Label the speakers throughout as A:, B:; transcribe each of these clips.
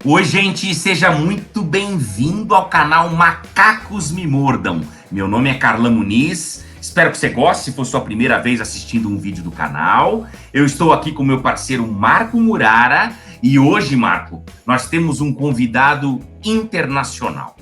A: Oi, gente, seja muito bem-vindo ao canal Macacos Me Mordam. Meu nome é Carlão Muniz, espero que você goste, se for sua primeira vez assistindo um vídeo do canal. Eu estou aqui com meu parceiro Marco Murara e hoje, Marco, nós temos um convidado internacional.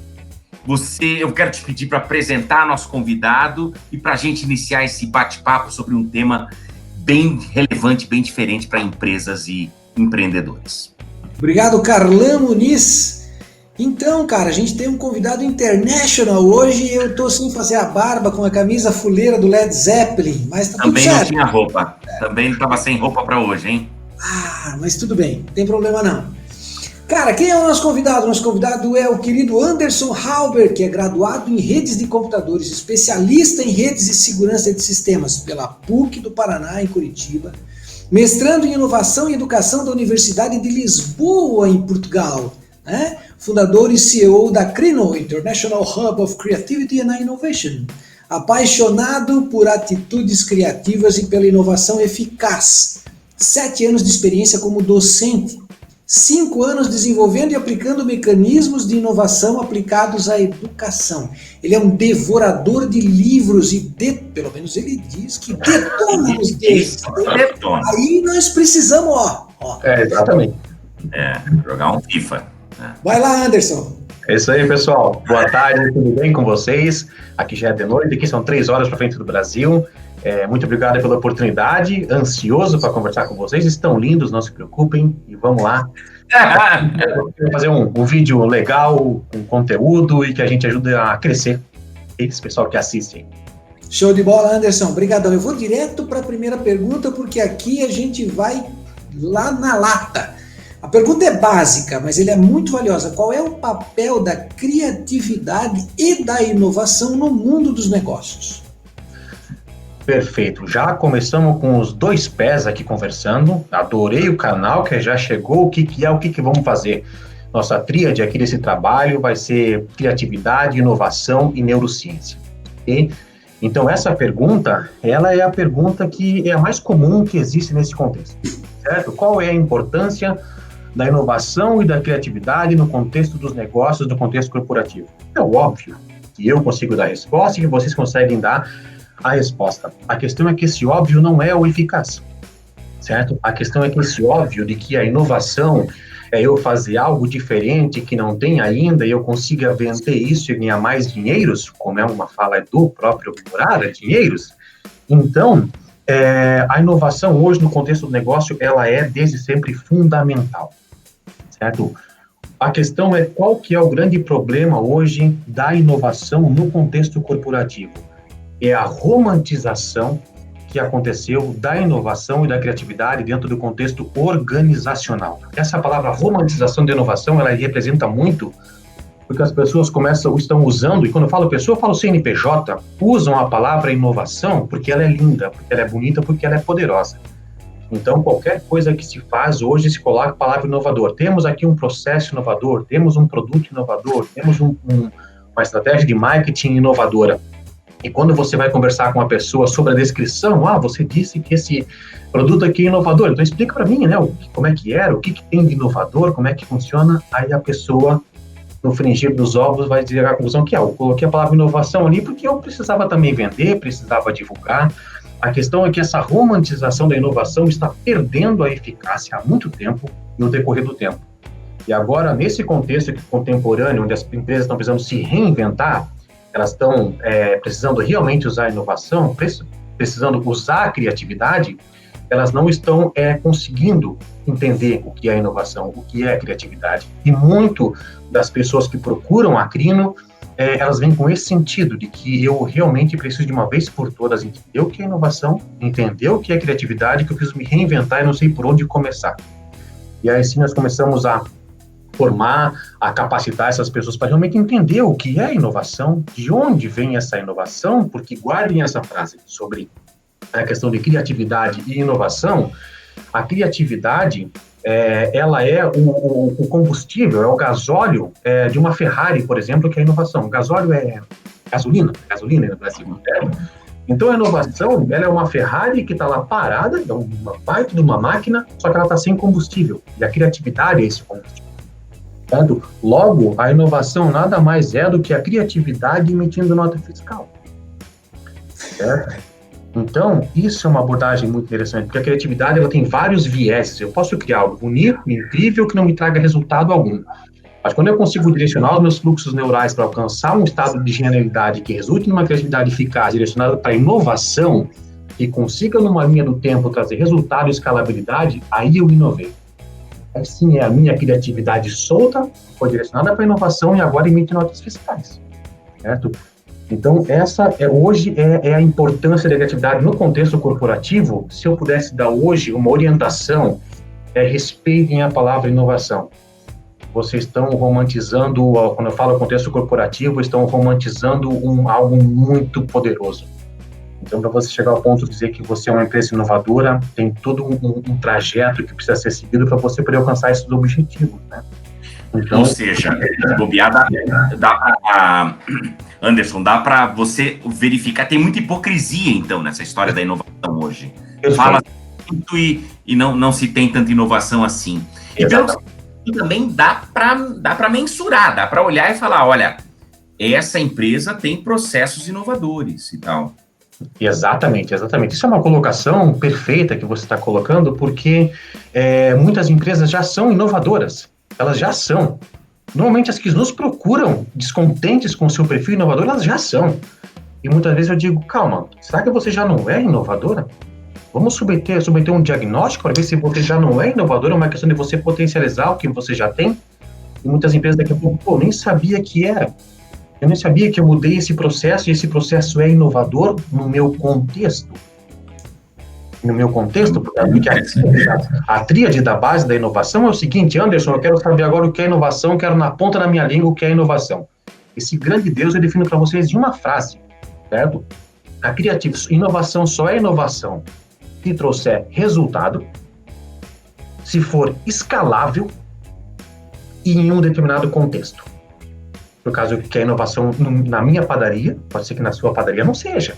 A: Eu quero te pedir para apresentar nosso convidado e para a gente iniciar esse bate-papo sobre um tema bem relevante, bem diferente para empresas e empreendedores.
B: Obrigado, Carlão Muniz. Então, cara, a gente tem um convidado international hoje e eu tô sem fazer a barba com a camisa fuleira do Led Zeppelin, mas tá
A: Também
B: tudo certo.
A: Não tinha roupa, também estava sem roupa para hoje, hein?
B: Mas tudo bem, não tem problema não. Cara, quem é o nosso convidado? Nosso convidado é o querido Anderson Halber, que é graduado em redes de computadores, especialista em redes e segurança de sistemas pela PUC do Paraná, em Curitiba, mestrando em inovação e educação da Universidade de Lisboa, em Portugal, né? Fundador e CEO da Crino, International Hub of Creativity and Innovation, apaixonado por atitudes criativas e pela inovação eficaz, 7 anos de experiência como docente, 5 anos desenvolvendo e aplicando mecanismos de inovação aplicados à educação. Ele é um devorador de livros e, pelo menos ele diz que detona os dedos. Aí nós precisamos,
C: exatamente.
A: Jogar um FIFA.
B: Vai lá, Anderson.
C: É isso aí, pessoal. Boa tarde, tudo bem com vocês? Aqui já é de noite, aqui são 3 horas para frente do Brasil. Muito obrigado pela oportunidade, ansioso para conversar com vocês. Estão lindos, não se preocupem, e vamos lá. Vou fazer um vídeo legal, com conteúdo e que a gente ajude a crescer esse pessoal que assiste.
B: Show de bola, Anderson. Obrigadão. Eu vou direto para a primeira pergunta, porque aqui a gente vai lá na lata. A pergunta é básica, mas ele é muito valiosa. Qual é o papel da criatividade e da inovação no mundo dos negócios?
C: Perfeito, já começamos com os 2 pés aqui conversando, adorei o canal que já chegou, o que vamos fazer? Nossa tríade aqui desse trabalho vai ser criatividade, inovação e neurociência, ok? Então essa pergunta, ela é a pergunta que é a mais comum que existe nesse contexto, certo? Qual é a importância da inovação e da criatividade no contexto dos negócios, no contexto corporativo? É óbvio que eu consigo dar a resposta e que vocês conseguem dar a resposta. A questão é que esse óbvio não é o eficaz, certo? A questão é que esse óbvio de que a inovação é eu fazer algo diferente que não tem ainda e eu consiga vender isso e ganhar mais dinheiros, como é uma fala do próprio Murara, dinheiros. Então, a inovação hoje no contexto do negócio, ela é desde sempre fundamental, certo? A questão é qual que é o grande problema hoje da inovação no contexto corporativo. É a romantização que aconteceu da inovação e da criatividade dentro do contexto organizacional. Essa palavra romantização da inovação, ela representa muito porque as pessoas estão usando, e quando eu falo pessoa, eu falo CNPJ, usam a palavra inovação porque ela é linda, porque ela é bonita, porque ela é poderosa. Então, qualquer coisa que se faz hoje se coloca a palavra inovador. Temos aqui um processo inovador, temos um produto inovador, temos uma estratégia de marketing inovadora. E quando você vai conversar com uma pessoa sobre a descrição, você disse que esse produto aqui é inovador, então explica para mim, né, como é que era, o que tem de inovador, como é que funciona, aí a pessoa, no frigir dos ovos, vai dizer a conclusão que eu coloquei a palavra inovação ali porque eu precisava também vender, precisava divulgar. A questão é que essa romantização da inovação está perdendo a eficácia há muito tempo, no decorrer do tempo. E agora, nesse contexto contemporâneo, onde as empresas estão precisando se reinventar, elas estão precisando realmente usar a inovação, precisando usar a criatividade, elas não estão conseguindo entender o que é inovação, o que é criatividade. E muito das pessoas que procuram a Crino, elas vêm com esse sentido de que eu realmente preciso de uma vez por todas entender o que é inovação, entender o que é criatividade, que eu preciso me reinventar e não sei por onde começar. E aí sim nós começamos a formar, a capacitar essas pessoas para realmente entender o que é inovação, de onde vem essa inovação, porque guardem essa frase sobre a questão de criatividade e inovação. A criatividade, ela é o combustível, é o gasóleo de uma Ferrari, por exemplo, que é a inovação. O gasóleo é gasolina no Brasil. Então a inovação, ela é uma Ferrari que está lá parada, é uma baita de uma máquina, só que ela está sem combustível. E a criatividade é esse combustível. Certo? Logo, a inovação nada mais é do que a criatividade emitindo nota fiscal. Certo? Então, isso é uma abordagem muito interessante, porque a criatividade ela tem vários vieses. Eu posso criar algo bonito, incrível, que não me traga resultado algum. Mas quando eu consigo direcionar os meus fluxos neurais para alcançar um estado de genialidade que resulte numa criatividade eficaz, direcionada para inovação, que consiga, numa linha do tempo, trazer resultado e escalabilidade, aí eu inovei. Assim, é a minha criatividade solta, foi direcionada para inovação e agora emite notas fiscais. Certo? Então, essa hoje é a importância da criatividade no contexto corporativo. Se eu pudesse dar hoje uma orientação, respeitem a palavra inovação. Vocês estão romantizando, quando eu falo contexto corporativo, estão romantizando algo muito poderoso. Então, para você chegar ao ponto de dizer que você é uma empresa inovadora, tem todo um trajeto que precisa ser seguido para você poder alcançar esses objetivos, né? Então,
A: ou seja, bobear Anderson, dá para você verificar, tem muita hipocrisia, então, nessa história da inovação hoje. Fala muito e não se tem tanta inovação assim. E pelo que também dá para mensurar, dá para olhar e falar, olha, essa empresa tem processos inovadores e tal.
C: Exatamente. Isso é uma colocação perfeita que você está colocando, porque muitas empresas já são inovadoras. Elas já são. Normalmente as que nos procuram descontentes com o seu perfil inovador, elas já são. E muitas vezes eu digo, calma, será que você já não é inovadora? Vamos submeter um diagnóstico para ver se você já não é inovadora, é uma questão de você potencializar o que você já tem. E muitas empresas daqui a pouco, nem sabia que era. Eu nem sabia que eu mudei esse processo e esse processo é inovador no meu contexto. Porque a tríade da base da inovação é o seguinte, Anderson, eu quero saber agora o que é inovação, quero na ponta da minha língua o que é inovação. Esse grande Deus eu defino para vocês de uma frase, certo? Inovação só é inovação se trouxer resultado, se for escalável e em um determinado contexto. No caso que é inovação na minha padaria, pode ser que na sua padaria não seja.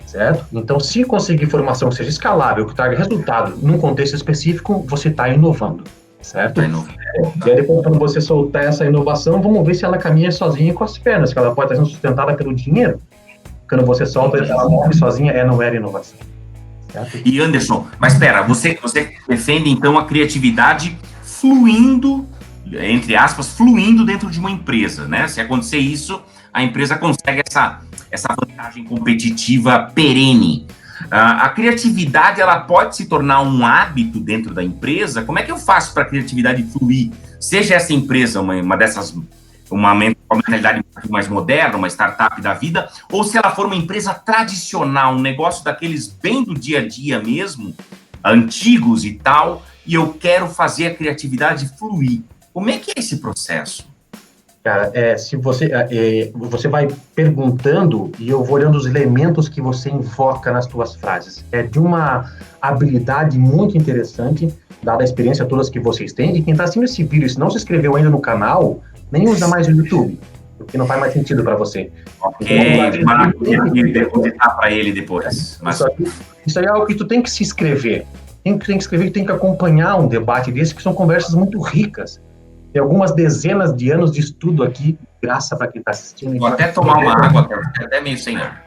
C: Certo? Então, se conseguir informação que seja escalável, que traga resultado num contexto específico, você está inovando, certo? E aí, depois, quando você soltar essa inovação, vamos ver se ela caminha sozinha com as pernas, que ela pode estar sendo sustentada pelo dinheiro. Quando você solta, ela morre sozinha, não era inovação. Certo?
A: E Anderson, mas espera, você defende, então, a criatividade fluindo, entre aspas, fluindo dentro de uma empresa, né? Se acontecer isso, a empresa consegue essa vantagem competitiva perene. A criatividade, ela pode se tornar um hábito dentro da empresa? Como é que eu faço para a criatividade fluir? Seja essa empresa uma mentalidade mais moderna, uma startup da vida, ou se ela for uma empresa tradicional, um negócio daqueles bem do dia a dia mesmo, antigos e tal, e eu quero fazer a criatividade fluir. Como é que é esse processo?
C: Cara, se você vai perguntando e eu vou olhando os elementos que você invoca nas suas frases. É de uma habilidade muito interessante, dada a experiência todas que vocês têm, e quem está assistindo esse vídeo e se não se inscreveu ainda no canal, nem usa mais o YouTube, porque não faz mais sentido para você.
A: Ok, depositar para ele depois. Mas...
C: Isso aí é algo que tu tem que se inscrever. Tem que escrever, tem que acompanhar um debate desse, que são conversas muito ricas. Tem algumas dezenas de anos de estudo aqui, graça para quem está assistindo.
A: Vou até tomar uma água, até meio sem ar.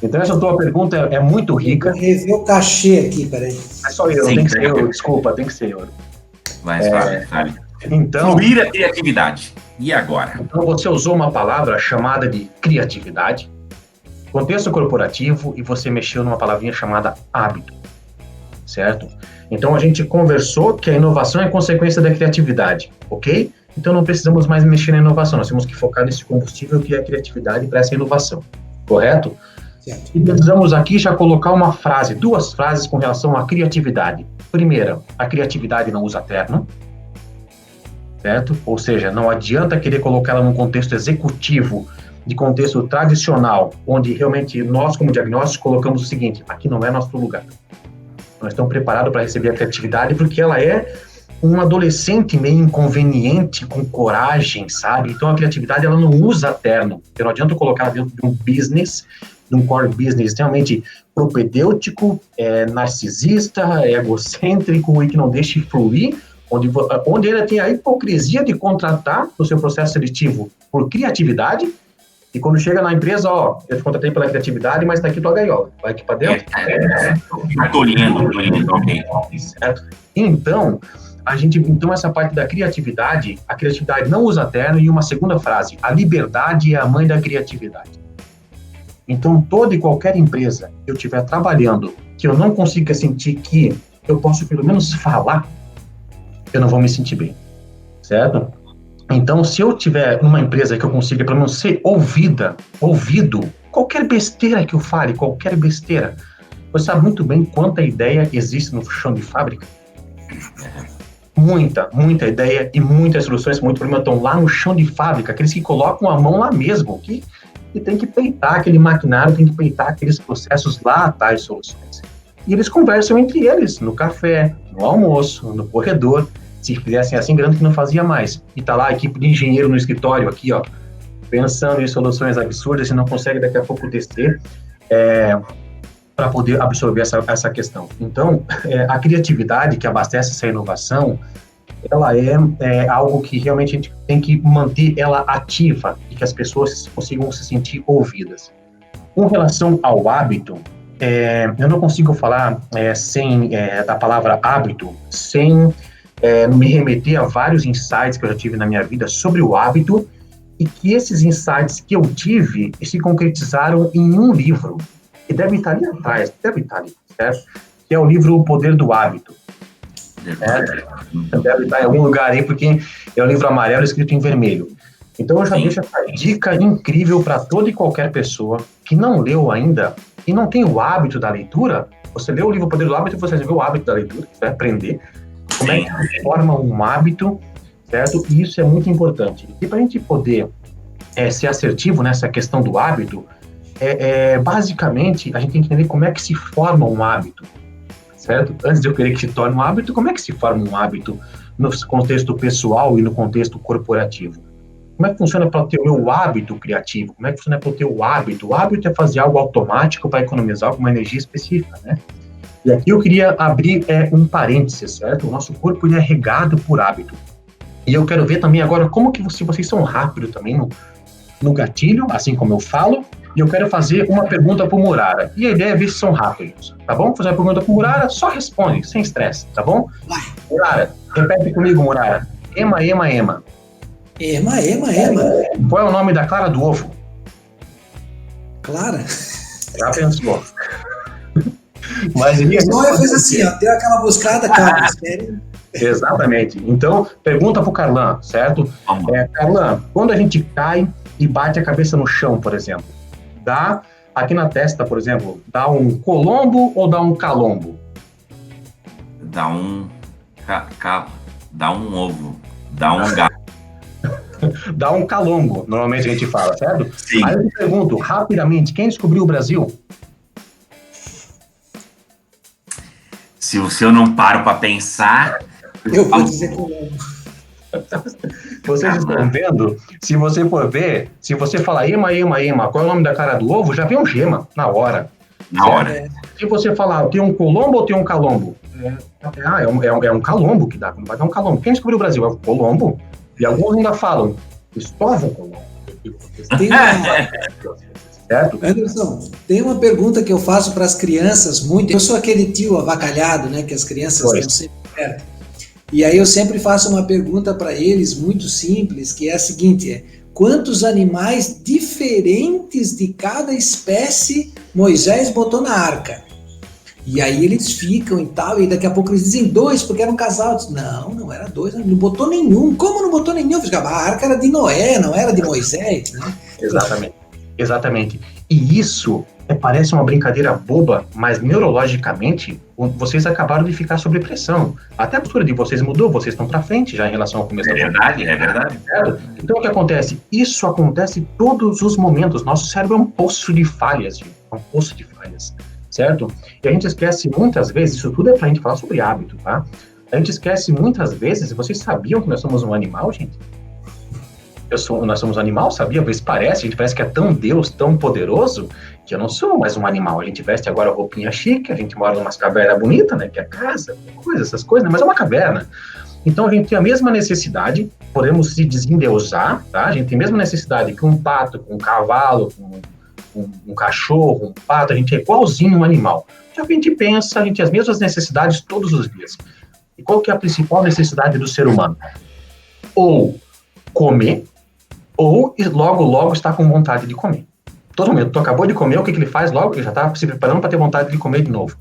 C: Então, essa tua pergunta é muito rica.
B: Eu vou rever o cachê aqui, peraí.
C: É só eu, tem que ser eu, desculpa, tem que ser eu.
A: Mas vale.
C: Então,
A: fluir a criatividade. E agora?
C: Então, você usou uma palavra chamada de criatividade, contexto corporativo, e você mexeu numa palavrinha chamada hábito, certo? Então, a gente conversou que a inovação é consequência da criatividade, ok? Então, não precisamos mais mexer na inovação, nós temos que focar nesse combustível que é a criatividade para essa inovação, correto? Certo. E precisamos aqui já colocar duas frases com relação à criatividade. Primeira, a criatividade não usa terno, certo? Ou seja, não adianta querer colocá-la num contexto executivo, de contexto tradicional, onde realmente nós, como diagnósticos, colocamos o seguinte: aqui não é nosso lugar. Nós estamos preparados para receber a criatividade, porque ela é um adolescente meio inconveniente, com coragem, sabe? Então, a criatividade, ela não usa terno. Então, não adianta colocar dentro de um business, de um core business extremamente propedêutico, narcisista, egocêntrico e que não deixe fluir, onde ele tem a hipocrisia de contratar no seu processo seletivo por criatividade, e quando chega na empresa, ó, eu te contratei pela criatividade, mas tá aqui tua gaiola, vai aqui para dentro.
A: Tolhindo, ok.
C: Certo? Então, essa parte da criatividade, a criatividade não usa terno, e uma segunda frase, a liberdade é a mãe da criatividade. Então, toda e qualquer empresa que eu estiver trabalhando, que eu não consiga sentir que eu posso pelo menos falar, eu não vou me sentir bem, certo? Então, se eu tiver numa empresa que eu consiga pelo menos ser ouvido, qualquer besteira que eu fale, qualquer besteira, você sabe muito bem quanta ideia existe no chão de fábrica. Muita ideia e muitas soluções, muito problema estão lá no chão de fábrica, aqueles que colocam a mão lá mesmo, que tem que peitar aquele maquinário, tem que peitar aqueles processos lá, tais soluções. E eles conversam entre eles, no café, no almoço, no corredor. Se fizessem assim grande que não fazia mais. E tá lá a equipe de engenheiro no escritório aqui, ó, pensando em soluções absurdas e não consegue daqui a pouco descer para poder absorver essa questão. Então, a criatividade que abastece essa inovação, ela é algo que realmente a gente tem que manter ela ativa e que as pessoas consigam se sentir ouvidas. Com relação ao hábito, eu não consigo falar da palavra hábito sem me remeter a vários insights que eu já tive na minha vida sobre o hábito, e que esses insights que eu tive se concretizaram em um livro, que deve estar ali atrás, certo? Que é o livro O Poder do Hábito. Deve estar em algum lugar aí, porque é um livro amarelo escrito em vermelho. Então eu já deixo essa dica incrível para toda e qualquer pessoa que não leu ainda e não tem o hábito da leitura. Você lê o livro O Poder do Hábito e você vê o hábito da leitura, você vai aprender como é que se forma um hábito, certo? E isso é muito importante. E para a gente poder ser assertivo nessa questão do hábito, basicamente, a gente tem que entender como é que se forma um hábito, certo? Antes de eu querer que se torne um hábito, como é que se forma um hábito no contexto pessoal e no contexto corporativo? Como é que funciona para ter o meu hábito criativo? Como é que funciona para ter o hábito? O hábito é fazer algo automático para economizar alguma energia específica, né? E aqui eu queria abrir um parênteses, certo? O nosso corpo ele é regado por hábito. E eu quero ver também agora como que vocês são rápidos também no gatilho, assim como eu falo, e eu quero fazer uma pergunta para o Murara. E a ideia é ver se são rápidos, tá bom? Vou fazer uma pergunta para o Murara, só responde, sem estresse, tá bom? Murara, repete comigo, Murara. Ema, ema, ema.
B: Ema, ema, ema.
C: Qual é o nome da clara do ovo?
B: Clara?
C: Já pensou. Mas ele
B: só fez assim, ó, deu aquela buscada, calma, sério.
C: Exatamente. Então, pergunta pro Carlan, certo? Carlan, quando a gente cai e bate a cabeça no chão, por exemplo, dá aqui na testa, por exemplo, dá um colombo ou dá um calombo?
A: Dá um dá um ovo, dá um gato.
C: Dá um calombo, normalmente a gente fala, certo?
A: Sim.
C: Aí eu te pergunto, rapidamente, quem descobriu o Brasil?
A: Se eu não paro para pensar...
B: Eu vou dizer colombo.
C: Vocês estão vendo? Se você for ver, se você falar ema, ema, ema, qual é o nome da cara do ovo, já vem um gema, na hora.
A: Na hora.
C: Se você falar, tem um colombo ou tem um calombo? É um calombo que dá, não vai dar um calombo. Quem descobriu o Brasil? É o colombo. E alguns ainda falam, estovam colombo. Certo?
B: Anderson, tem uma pergunta que eu faço para as crianças muito. Eu sou aquele tio avacalhado, né? Que as crianças estão sempre perto. E aí eu sempre faço uma pergunta para eles muito simples, que é a seguinte: quantos animais diferentes de cada espécie Moisés botou na arca? E aí eles ficam e tal, e daqui a pouco eles dizem 2, porque era um casal. Eu disse, não era 2, não botou nenhum. Como não botou nenhum? Eu disse, a arca era de Noé, não era de Moisés, né?
C: Exatamente. E isso parece uma brincadeira boba, mas neurologicamente vocês acabaram de ficar sob pressão. Até a postura de vocês mudou, vocês estão para frente já em relação ao começo.
A: É verdade.
C: Certo? Então o que acontece? Isso acontece em todos os momentos. Nosso cérebro é um poço de falhas, gente. É um poço de falhas. Certo? E a gente esquece muitas vezes, isso tudo é pra gente falar sobre hábito, tá? A gente esquece muitas vezes, vocês sabiam que nós somos um animal, gente? Nós somos um animal, sabia? Às vezes a gente parece que é tão Deus, tão poderoso, que eu não sou mais um animal. A gente veste agora roupinha chique, a gente mora numa caverna bonita, né? Que é casa, essas coisas, né? Mas é uma caverna. Então, a gente tem a mesma necessidade, podemos se desendeusar, tá? A gente tem a mesma necessidade que um pato, com um cavalo, com um cachorro, um pato, a gente é igualzinho um animal. Só que a gente pensa, a gente tem as mesmas necessidades todos os dias. E qual que é a principal necessidade do ser humano? Ou comer, ou logo estar com vontade de comer. Todo momento, tu acabou de comer, o que ele faz logo? Ele já está se preparando para ter vontade de comer de novo.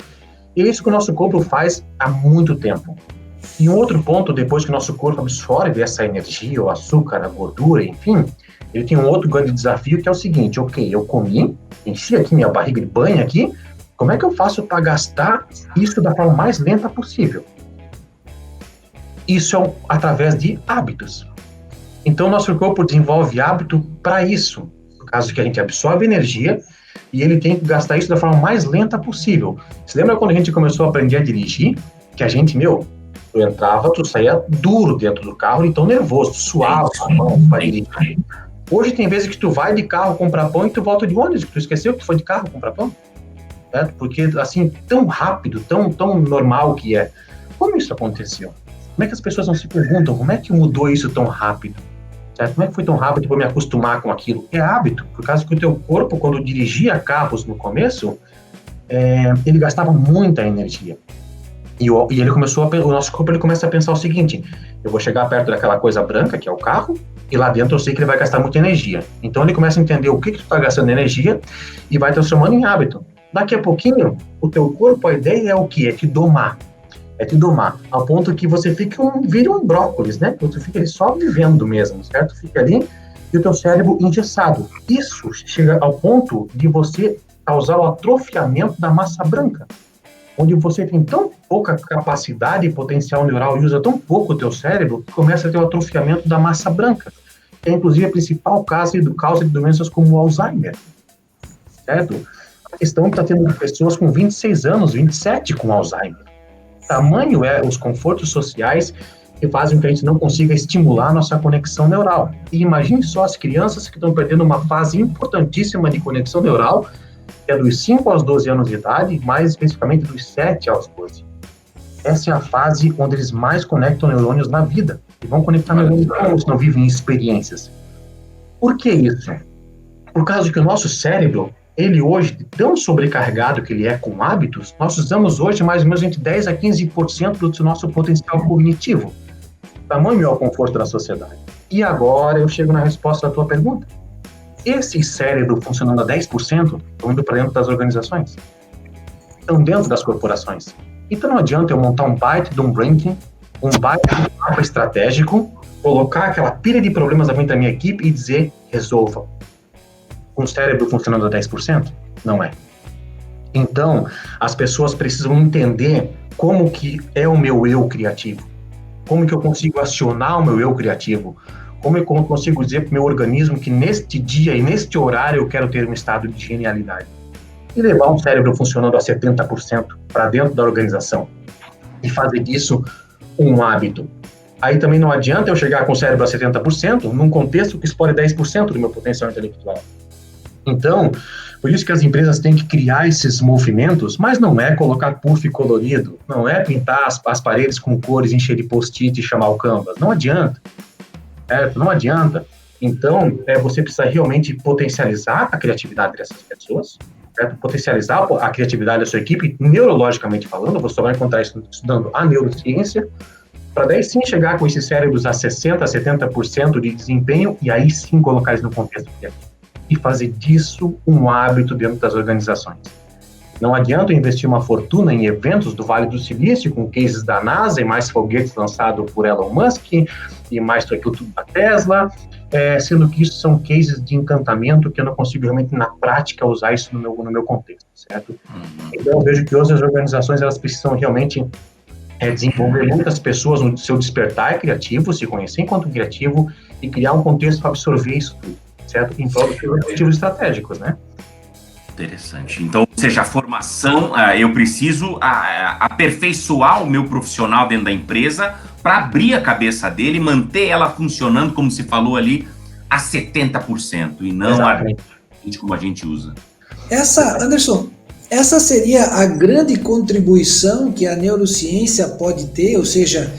C: E é isso que o nosso corpo faz há muito tempo. E um outro ponto, depois que o nosso corpo absorve essa energia, o açúcar, a gordura, enfim, ele tem um outro grande desafio que é o seguinte: ok, eu comi, enchi aqui minha barriga de banho aqui, como é que eu faço para gastar isso da forma mais lenta possível? Isso é através de hábitos. Então, nosso corpo desenvolve hábito para isso. No caso que a gente absorve energia e ele tem que gastar isso da forma mais lenta possível. Você lembra quando a gente começou a aprender a dirigir? Que a gente, tu entrava, tu saía duro dentro do carro, então nervoso, suava a mão para dirigir. Hoje tem vezes que tu vai de carro comprar pão e tu volta de ônibus, que tu esqueceu que tu foi de carro comprar pão. Certo? Porque, assim, tão rápido, tão normal que é. Como isso aconteceu? Como é que as pessoas não se perguntam como é que mudou isso tão rápido? Certo? Como é que foi tão rápido para me acostumar com aquilo? É hábito, por causa que o teu corpo, quando dirigia carros no começo, ele gastava muita energia. E ele o nosso corpo ele começa a pensar o seguinte: eu vou chegar perto daquela coisa branca, que é o carro, e lá dentro eu sei que ele vai gastar muita energia. Então ele começa a entender o que tu está gastando energia e vai transformando em hábito. Daqui a pouquinho, o teu corpo, a ideia é o quê? É te domar. Ao ponto que você vira um brócolis, né? Você fica ali só vivendo mesmo, certo? Fica ali e o teu cérebro engessado. Isso chega ao ponto de você causar o atrofiamento da massa branca, onde você tem tão pouca capacidade e potencial neural e usa tão pouco o teu cérebro, que começa a ter o atrofiamento da massa branca, que é inclusive a principal causa de doenças como o Alzheimer, certo? A questão é que está tendo pessoas com 26 anos, 27 com Alzheimer. Tamanho é os confortos sociais que fazem com que a gente não consiga estimular a nossa conexão neural. E imagine só as crianças que estão perdendo uma fase importantíssima de conexão neural, que é dos 5 aos 12 anos de idade, mais especificamente dos 7 aos 12. Essa é a fase onde eles mais conectam neurônios na vida. E vão conectar neurônios como se não vivem experiências. Por que isso? Por causa que o nosso cérebro, ele hoje, tão sobrecarregado que ele é com hábitos, nós usamos hoje mais ou menos entre 10 a 15% do nosso potencial cognitivo. Tamanho é o conforto da sociedade. E agora eu chego na resposta da tua pergunta. Esse cérebro funcionando a 10% estão indo para dentro das organizações. Estão dentro das corporações. Então não adianta eu montar um baita de um ranking, um baita de um mapa estratégico, colocar aquela pilha de problemas na frente da minha equipe e dizer, resolva. Um cérebro funcionando a 10%? Não é. Então, as pessoas precisam entender como que é o meu eu criativo. Como que eu consigo acionar o meu eu criativo. Como eu consigo dizer para o meu organismo que neste dia e neste horário eu quero ter um estado de genialidade. E levar um cérebro funcionando a 70% para dentro da organização. E fazer disso um hábito. Aí também não adianta eu chegar com o cérebro a 70% num contexto que explore 10% do meu potencial intelectual. Então, por isso que as empresas têm que criar esses movimentos, mas não é colocar puff colorido, não é pintar as paredes com cores, encher de post-it e chamar o canvas. Não adianta. Não adianta. Então, você precisa realmente potencializar a criatividade dessas pessoas, potencializar a criatividade da sua equipe, neurologicamente falando. Você só vai encontrar isso estudando a neurociência, para daí sim chegar com esses cérebros a 60%, 70% de desempenho e aí sim colocar isso no contexto criativo. E fazer disso um hábito dentro das organizações. Não adianta investir uma fortuna em eventos do Vale do Silício, com cases da NASA e mais foguetes lançados por Elon Musk, e mais aquilo tudo da Tesla, sendo que isso são cases de encantamento que eu não consigo realmente, na prática, usar isso no meu contexto, certo? Então, eu vejo que hoje as organizações elas precisam realmente desenvolver muitas pessoas no seu despertar criativo, se conhecer enquanto criativo, e criar um contexto para absorver isso tudo, certo? Em prol dos objetivos estratégicos, né?
A: Interessante. Então, ou seja, a formação, eu preciso aperfeiçoar o meu profissional dentro da empresa para abrir a cabeça dele e manter ela funcionando, como se falou ali, a 70%, e não a 20% como a gente usa.
B: Anderson, essa seria a grande contribuição que a neurociência pode ter, ou seja,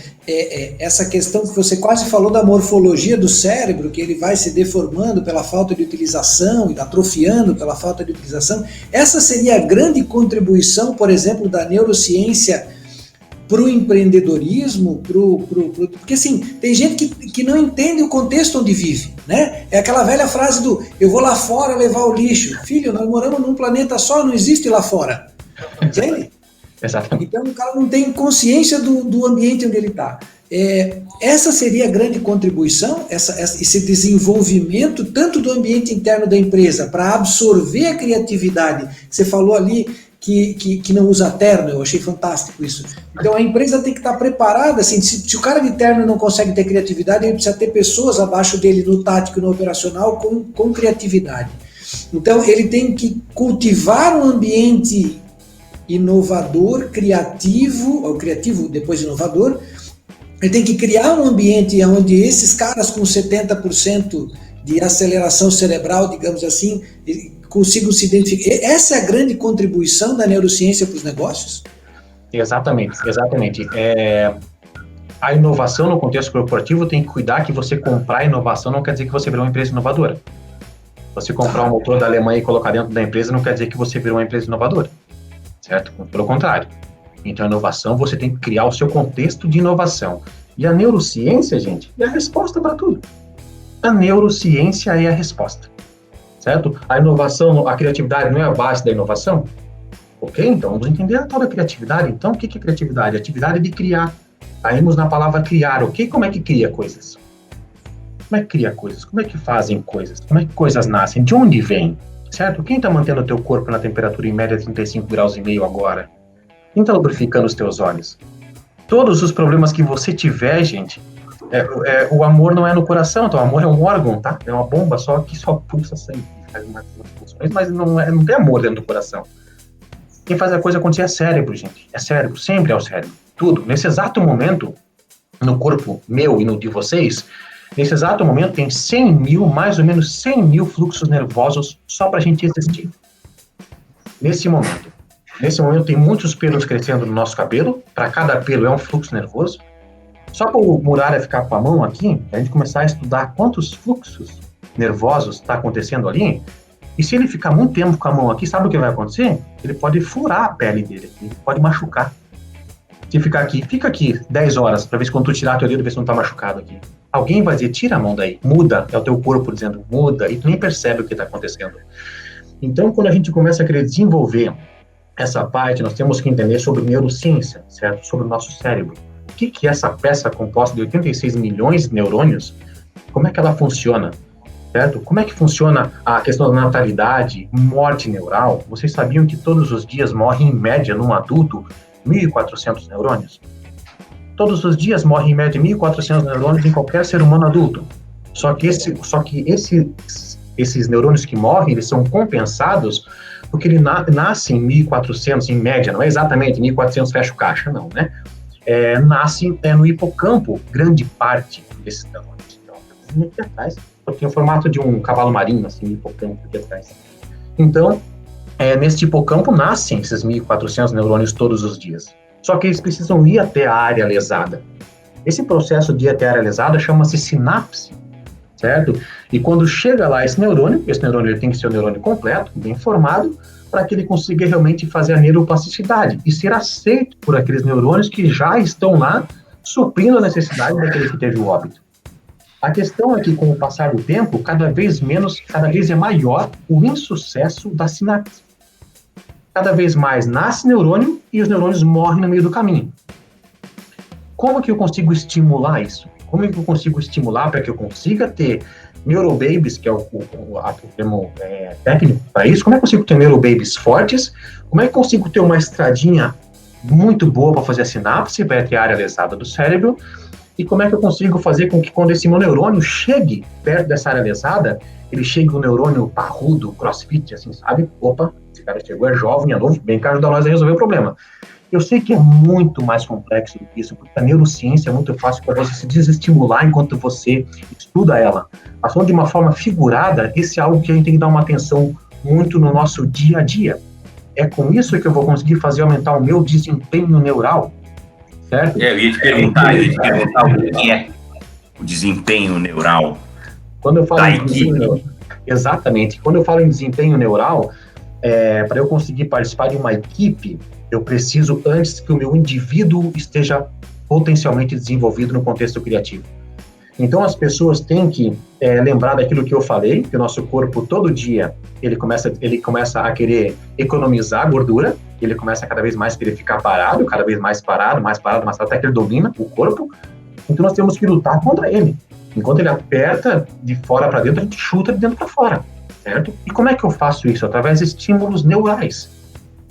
B: essa questão que você quase falou da morfologia do cérebro, que ele vai se deformando pela falta de utilização e atrofiando pela falta de utilização. Essa seria a grande contribuição, por exemplo, da neurociência para o empreendedorismo, porque assim, tem gente que não entende o contexto onde vive, né? É aquela velha frase do eu vou lá fora levar o lixo. Filho, nós moramos num planeta só, não existe lá fora. Entende?
C: Exatamente.
B: Então o cara não tem consciência do ambiente onde ele está. Essa seria a grande contribuição, esse desenvolvimento tanto do ambiente interno da empresa para absorver a criatividade. Você falou ali que não usa terno, eu achei fantástico isso. Então a empresa tem que estar preparada, assim, se o cara de terno não consegue ter criatividade, ele precisa ter pessoas abaixo dele no tático e no operacional com criatividade. Então ele tem que cultivar um ambiente inovador, criativo, ou criativo depois inovador. Ele tem que criar um ambiente onde esses caras com 70% de aceleração cerebral, digamos assim, consigam se identificar. Essa é a grande contribuição da neurociência para os negócios?
C: Exatamente. A inovação no contexto corporativo tem que cuidar que você comprar inovação não quer dizer que você virou uma empresa inovadora. Você comprar um motor da Alemanha e colocar dentro da empresa não quer dizer que você virou uma empresa inovadora. Certo? Pelo contrário. Então, a inovação, você tem que criar o seu contexto de inovação. E a neurociência, gente, é a resposta para tudo. A neurociência é a resposta. Certo? A inovação, a criatividade não é a base da inovação? Ok? Então, vamos entender a tal da criatividade. Então, o que é criatividade? A atividade de criar. Caímos na palavra criar, ok? Como é que cria coisas? Como é que cria coisas? Como é que fazem coisas? Como é que coisas nascem? De onde vêm? Certo? Quem está mantendo o teu corpo na temperatura em média 35 graus e meio agora? Quem está lubrificando os teus olhos? Todos os problemas que você tiver, gente, o amor não é no coração, então o amor é um órgão, tá? É uma bomba só que só pulsa sangue, faz umas funções, mas não tem amor dentro do coração. Quem faz a coisa acontecer é cérebro, gente. É cérebro, sempre é o cérebro. Tudo. Nesse exato momento, no corpo meu e no de vocês, nesse exato momento tem 100 mil, mais ou menos 100 mil fluxos nervosos só para a gente existir. Nesse momento. Nesse momento tem muitos pelos crescendo no nosso cabelo, para cada pelo é um fluxo nervoso. Só para o Muralha ficar com a mão aqui, a gente começar a estudar quantos fluxos nervosos está acontecendo ali, e se ele ficar muito tempo com a mão aqui, sabe o que vai acontecer? Ele pode furar a pele dele, ele pode machucar. Se ficar aqui, fica aqui 10 horas, para ver se quando tu tirar teu dedo, ver se não está machucado aqui. Alguém vai dizer, tira a mão daí, muda, é o teu corpo dizendo, muda, e tu nem percebe o que está acontecendo. Então, quando a gente começa a querer desenvolver essa parte, nós temos que entender sobre neurociência, certo? Sobre o nosso cérebro. O que é essa peça composta de 86 milhões de neurônios? Como é que ela funciona? Certo? Como é que funciona a questão da natalidade, morte neural? Vocês sabiam que todos os dias morrem, em média, num adulto, 1.400 neurônios? Todos os dias morrem, em média, 1.400 neurônios em qualquer ser humano adulto. Só que esses neurônios que morrem, eles são compensados porque ele nasce em 1.400, em média, não é exatamente 1.400 fecha o caixa, não, né? Nasce no hipocampo, grande parte desses neurônios. Então, aqui atrás, tem o formato de um cavalo marinho, assim, hipocampo aqui atrás. Então, nesse hipocampo nascem esses 1.400 neurônios todos os dias. Só que eles precisam ir até a área lesada. Esse processo de ir até a área lesada chama-se sinapse, certo? E quando chega lá esse neurônio ele tem que ser um neurônio completo, bem formado, para que ele consiga realmente fazer a neuroplasticidade e ser aceito por aqueles neurônios que já estão lá, suprindo a necessidade daquele que teve o óbito. A questão é que, com o passar do tempo, cada vez é maior o insucesso da sinapse. Cada vez mais nasce neurônio e os neurônios morrem no meio do caminho. Como que eu consigo estimular isso? Como que eu consigo estimular para que eu consiga ter neurobabies, que é o termo técnico para isso? Como é que eu consigo ter neurobabies fortes? Como é que eu consigo ter uma estradinha muito boa para fazer a sinapse, vai ter a área lesada do cérebro? E como é que eu consigo fazer com que quando esse meu neurônio chegue perto dessa área lesada, ele chegue um neurônio parrudo, crossfit, assim, sabe? Opa, esse cara chegou, é jovem, é novo, vem cá ajudar nós a resolver o problema. Eu sei que é muito mais complexo do que isso, porque a neurociência é muito fácil para você se desestimular enquanto você estuda ela. Mas falando de uma forma figurada, esse é algo que a gente tem que dar uma atenção muito no nosso dia a dia. É com isso que eu vou conseguir fazer aumentar o meu desempenho neural, certo?
A: Eu ia te perguntar o que é o desempenho neural
C: Quando eu falo
A: da
C: em
A: equipe.
C: desempenho neural, exatamente. Quando eu falo em desempenho neural, para eu conseguir participar de uma equipe, eu preciso antes que o meu indivíduo esteja potencialmente desenvolvido no contexto criativo. Então, as pessoas têm que lembrar daquilo que eu falei, que o nosso corpo, todo dia, ele começa a querer economizar gordura, ele começa a cada vez mais querer ficar parado, cada vez mais parado, até que ele domina o corpo. Então, nós temos que lutar contra ele. Enquanto ele aperta de fora para dentro, a gente chuta de dentro para fora, certo? E como é que eu faço isso? Através de estímulos neurais.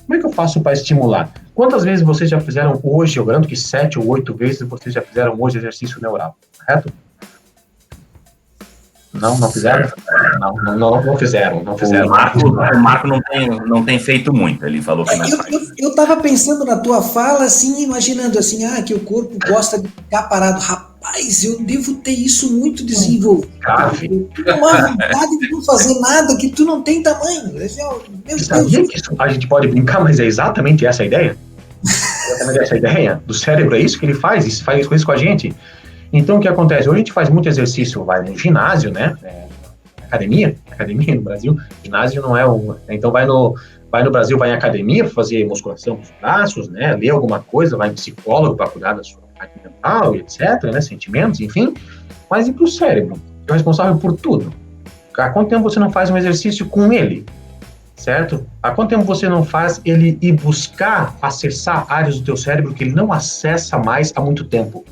C: Como é que eu faço para estimular? Quantas vezes vocês já fizeram hoje, eu garanto que 7 ou 8 vezes vocês já fizeram hoje exercício neural, correto? Não fizeram? Não fizeram.
A: O Marco não tem feito muito, ele falou que não faz.
B: Eu estava pensando na tua fala, assim, imaginando assim, que o corpo gosta de ficar parado. Rapaz, eu devo ter isso muito desenvolvido. Uma vontade de não fazer nada que tu não tem tamanho. Meu
C: Sabia que isso, a gente pode brincar, mas é exatamente essa a ideia? Exatamente essa a ideia do cérebro, é isso que ele faz isso com a gente. Então, o que acontece? Hoje a gente faz muito exercício, vai no ginásio, né? Academia no Brasil. Ginásio não é um... Então, vai no Brasil, vai em academia para fazer musculação dos braços, né? Ler alguma coisa, vai em psicólogo para cuidar da sua parte mental, etc., né? Sentimentos, enfim. Mas e para o cérebro? Que é o responsável por tudo. Há quanto tempo você não faz um exercício com ele? Certo? Há quanto tempo você não faz ele ir buscar acessar áreas do teu cérebro que ele não acessa mais há muito tempo?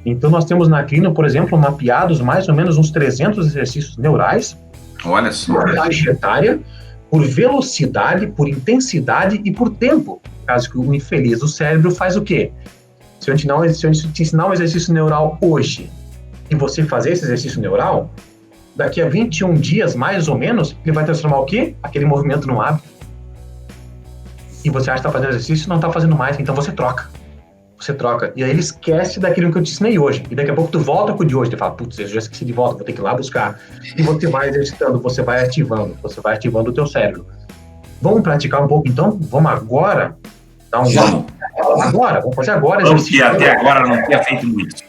C: Então, nós temos na clínica, por exemplo, mapeados mais ou menos uns 300 exercícios neurais.
A: Olha só.
C: Por faixa etária, por velocidade, por intensidade e por tempo. Caso que o infeliz do cérebro faz o quê? Se eu te ensinar um exercício neural hoje e você fazer esse exercício neural, daqui a 21 dias, mais ou menos, ele vai transformar o quê? Aquele movimento num hábito. E você acha que está fazendo exercício e não está fazendo mais, então você troca. E aí ele esquece daquilo que eu te ensinei hoje. E daqui a pouco tu volta com o de hoje. Tu fala, putz, eu já esqueci de volta, vou ter que ir lá buscar. E você vai exercitando, você vai ativando o teu cérebro. Vamos praticar um pouco então? Vamos agora dar um... Vamos fazer agora
A: exercício. Até agora não tinha feito muito.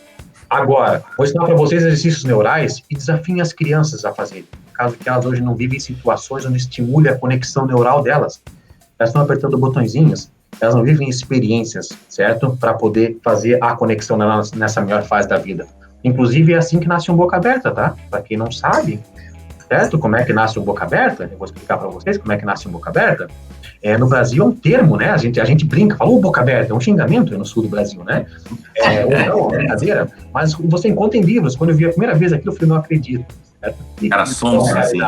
C: Agora, vou ensinar para vocês exercícios neurais e desafiem as crianças a fazerem. Caso que elas hoje não vivem situações onde estimule a conexão neural delas. Elas estão apertando botõezinhos. Elas não vivem experiências, certo? Para poder fazer a conexão nessa melhor fase da vida. Inclusive, é assim que nasce um boca aberta, tá? Para quem não sabe, certo? Como é que nasce um boca aberta? Eu vou explicar para vocês como é que nasce um boca aberta. No Brasil é um termo, né? A gente brinca, fala, boca aberta, é um xingamento no sul do Brasil, né? Ou não, é uma brincadeira. Mas você encontra em livros. Quando eu vi a primeira vez aquilo, eu falei, não acredito.
A: Cara, sonso, assim.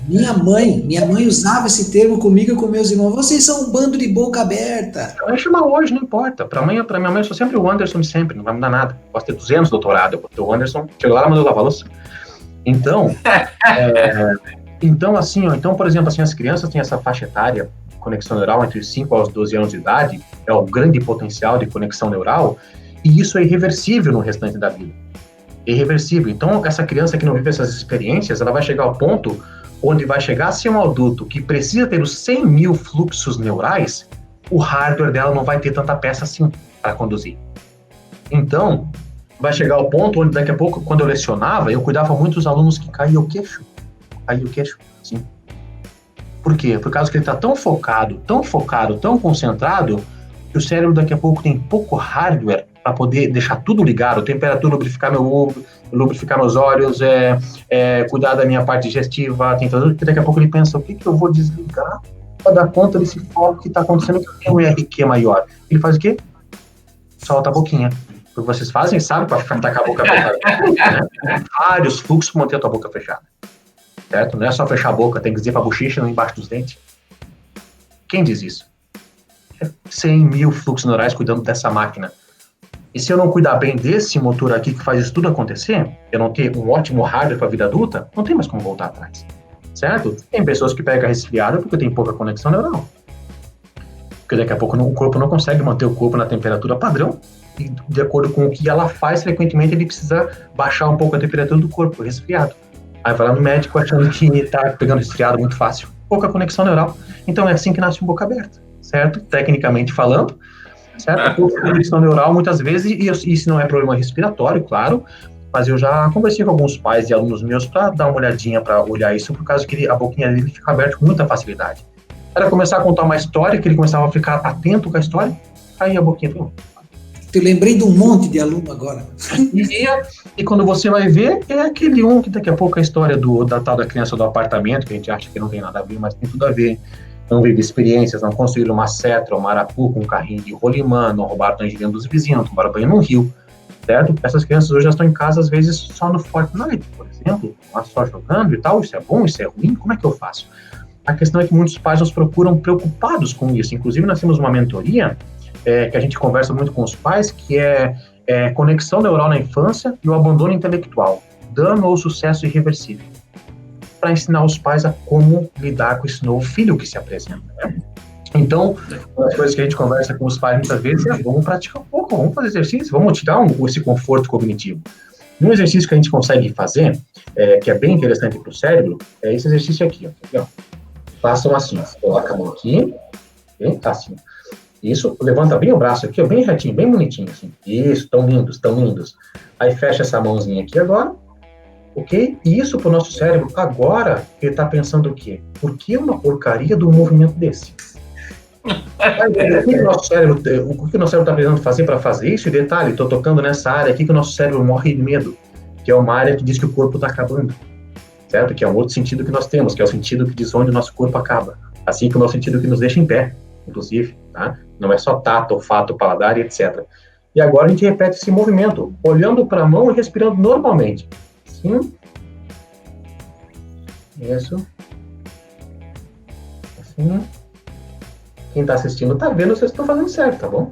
B: Minha mãe usava esse termo comigo e com meus irmãos. Vocês são um bando de boca aberta.
C: Vai chamar hoje, não importa. Pra minha mãe, eu sou sempre o Anderson de sempre, não vai mudar nada. Posso ter 200 doutorado, eu vou ter o Anderson, chegou lá, mandou lavar louça. Então, então, por exemplo, assim, as crianças têm essa faixa etária de conexão neural entre 5 aos 12 anos de idade, é o grande potencial de conexão neural, e isso é irreversível no restante da vida. Irreversível. Então, essa criança que não vive essas experiências, ela vai chegar ao ponto onde vai chegar a ser um adulto que precisa ter os 100 mil fluxos neurais, o hardware dela não vai ter tanta peça assim para conduzir. Então, vai chegar ao ponto onde daqui a pouco, quando eu lecionava, eu cuidava muito dos alunos que caíam o queixo, assim. Por quê? Por causa que ele está tão focado, tão concentrado, que o cérebro daqui a pouco tem pouco hardware para poder deixar tudo ligado, temperatura, lubrificar meus olhos, cuidar da minha parte digestiva, que daqui a pouco ele pensa, o que eu vou desligar para dar conta desse foco que está acontecendo, que tem um IRQ maior. Ele faz o quê? Solta a boquinha. O que vocês fazem, sabe, para ficar com a boca fechada. Né? Vários fluxos para manter a tua boca fechada. Certo? Não é só fechar a boca, tem que dizer para a bochecha, não embaixo dos dentes. Quem diz isso? 100 mil fluxos neurais cuidando dessa máquina. E se eu não cuidar bem desse motor aqui que faz isso tudo acontecer, eu não ter um ótimo hardware para a vida adulta, não tem mais como voltar atrás. Certo? Tem pessoas que pegam resfriado porque tem pouca conexão neural. Porque daqui a pouco o corpo não consegue manter o corpo na temperatura padrão, e de acordo com o que ela faz, frequentemente ele precisa baixar um pouco a temperatura do corpo, resfriado. Aí vai lá no médico achando que tá pegando resfriado muito fácil. Pouca conexão neural. Então é assim que nasce um boca aberta, certo? Tecnicamente falando, certo? Pouca conexão neural muitas vezes, e se não é problema respiratório, claro, mas eu já conversei com alguns pais e alunos meus para dar uma olhadinha, para olhar isso, por causa que a boquinha dele fica aberta com muita facilidade. Era começar a contar uma história, que ele começava a ficar atento com a história, aí a boquinha...
B: Eu lembrei de um monte de aluno agora.
C: E quando você vai ver, é aquele que daqui a pouco a história da tal da criança do apartamento, que a gente acha que não tem nada a ver, mas tem tudo a ver. Não vive experiências, não construíram uma Setra, um Marapu com um carrinho de rolimã, não roubaram tangerina dos vizinhos, não tomaram banho num rio, certo? Essas crianças hoje já estão em casa, às vezes, só no Fortnite, por exemplo, só jogando e tal, isso é bom, isso é ruim, como é que eu faço? A questão é que muitos pais nos procuram preocupados com isso. Inclusive, nós temos uma mentoria que a gente conversa muito com os pais, que é conexão neural na infância e o abandono intelectual, dano ou sucesso irreversível, para ensinar os pais a como lidar com esse novo filho que se apresenta, né? Então, uma das coisas que a gente conversa com os pais muitas vezes é: vamos praticar um pouco, vamos fazer exercício, vamos tirar esse conforto cognitivo. Um exercício que a gente consegue fazer, que é bem interessante para o cérebro, é esse exercício aqui, ó. Façam assim, coloca a mão aqui, assim. Isso, levanta bem o braço aqui, ó, bem retinho, bem bonitinho, assim. Isso, tão lindos, tão lindos. Aí fecha essa mãozinha aqui agora, ok? E isso pro nosso cérebro, agora, ele tá pensando o quê? Por que uma porcaria do movimento desse? O que o nosso cérebro tá precisando fazer para fazer isso? E detalhe, tô tocando nessa área aqui que o nosso cérebro morre de medo, que é uma área que diz que o corpo tá acabando, certo? Que é um outro sentido que nós temos, que é o sentido que diz onde o nosso corpo acaba. Assim como é o sentido que nos deixa em pé, inclusive, tá? Não é só tato, olfato, paladar e etc. E agora a gente repete esse movimento, olhando para a mão e respirando normalmente. Assim. Isso. Assim. Quem está assistindo está vendo, vocês estão fazendo certo, tá bom?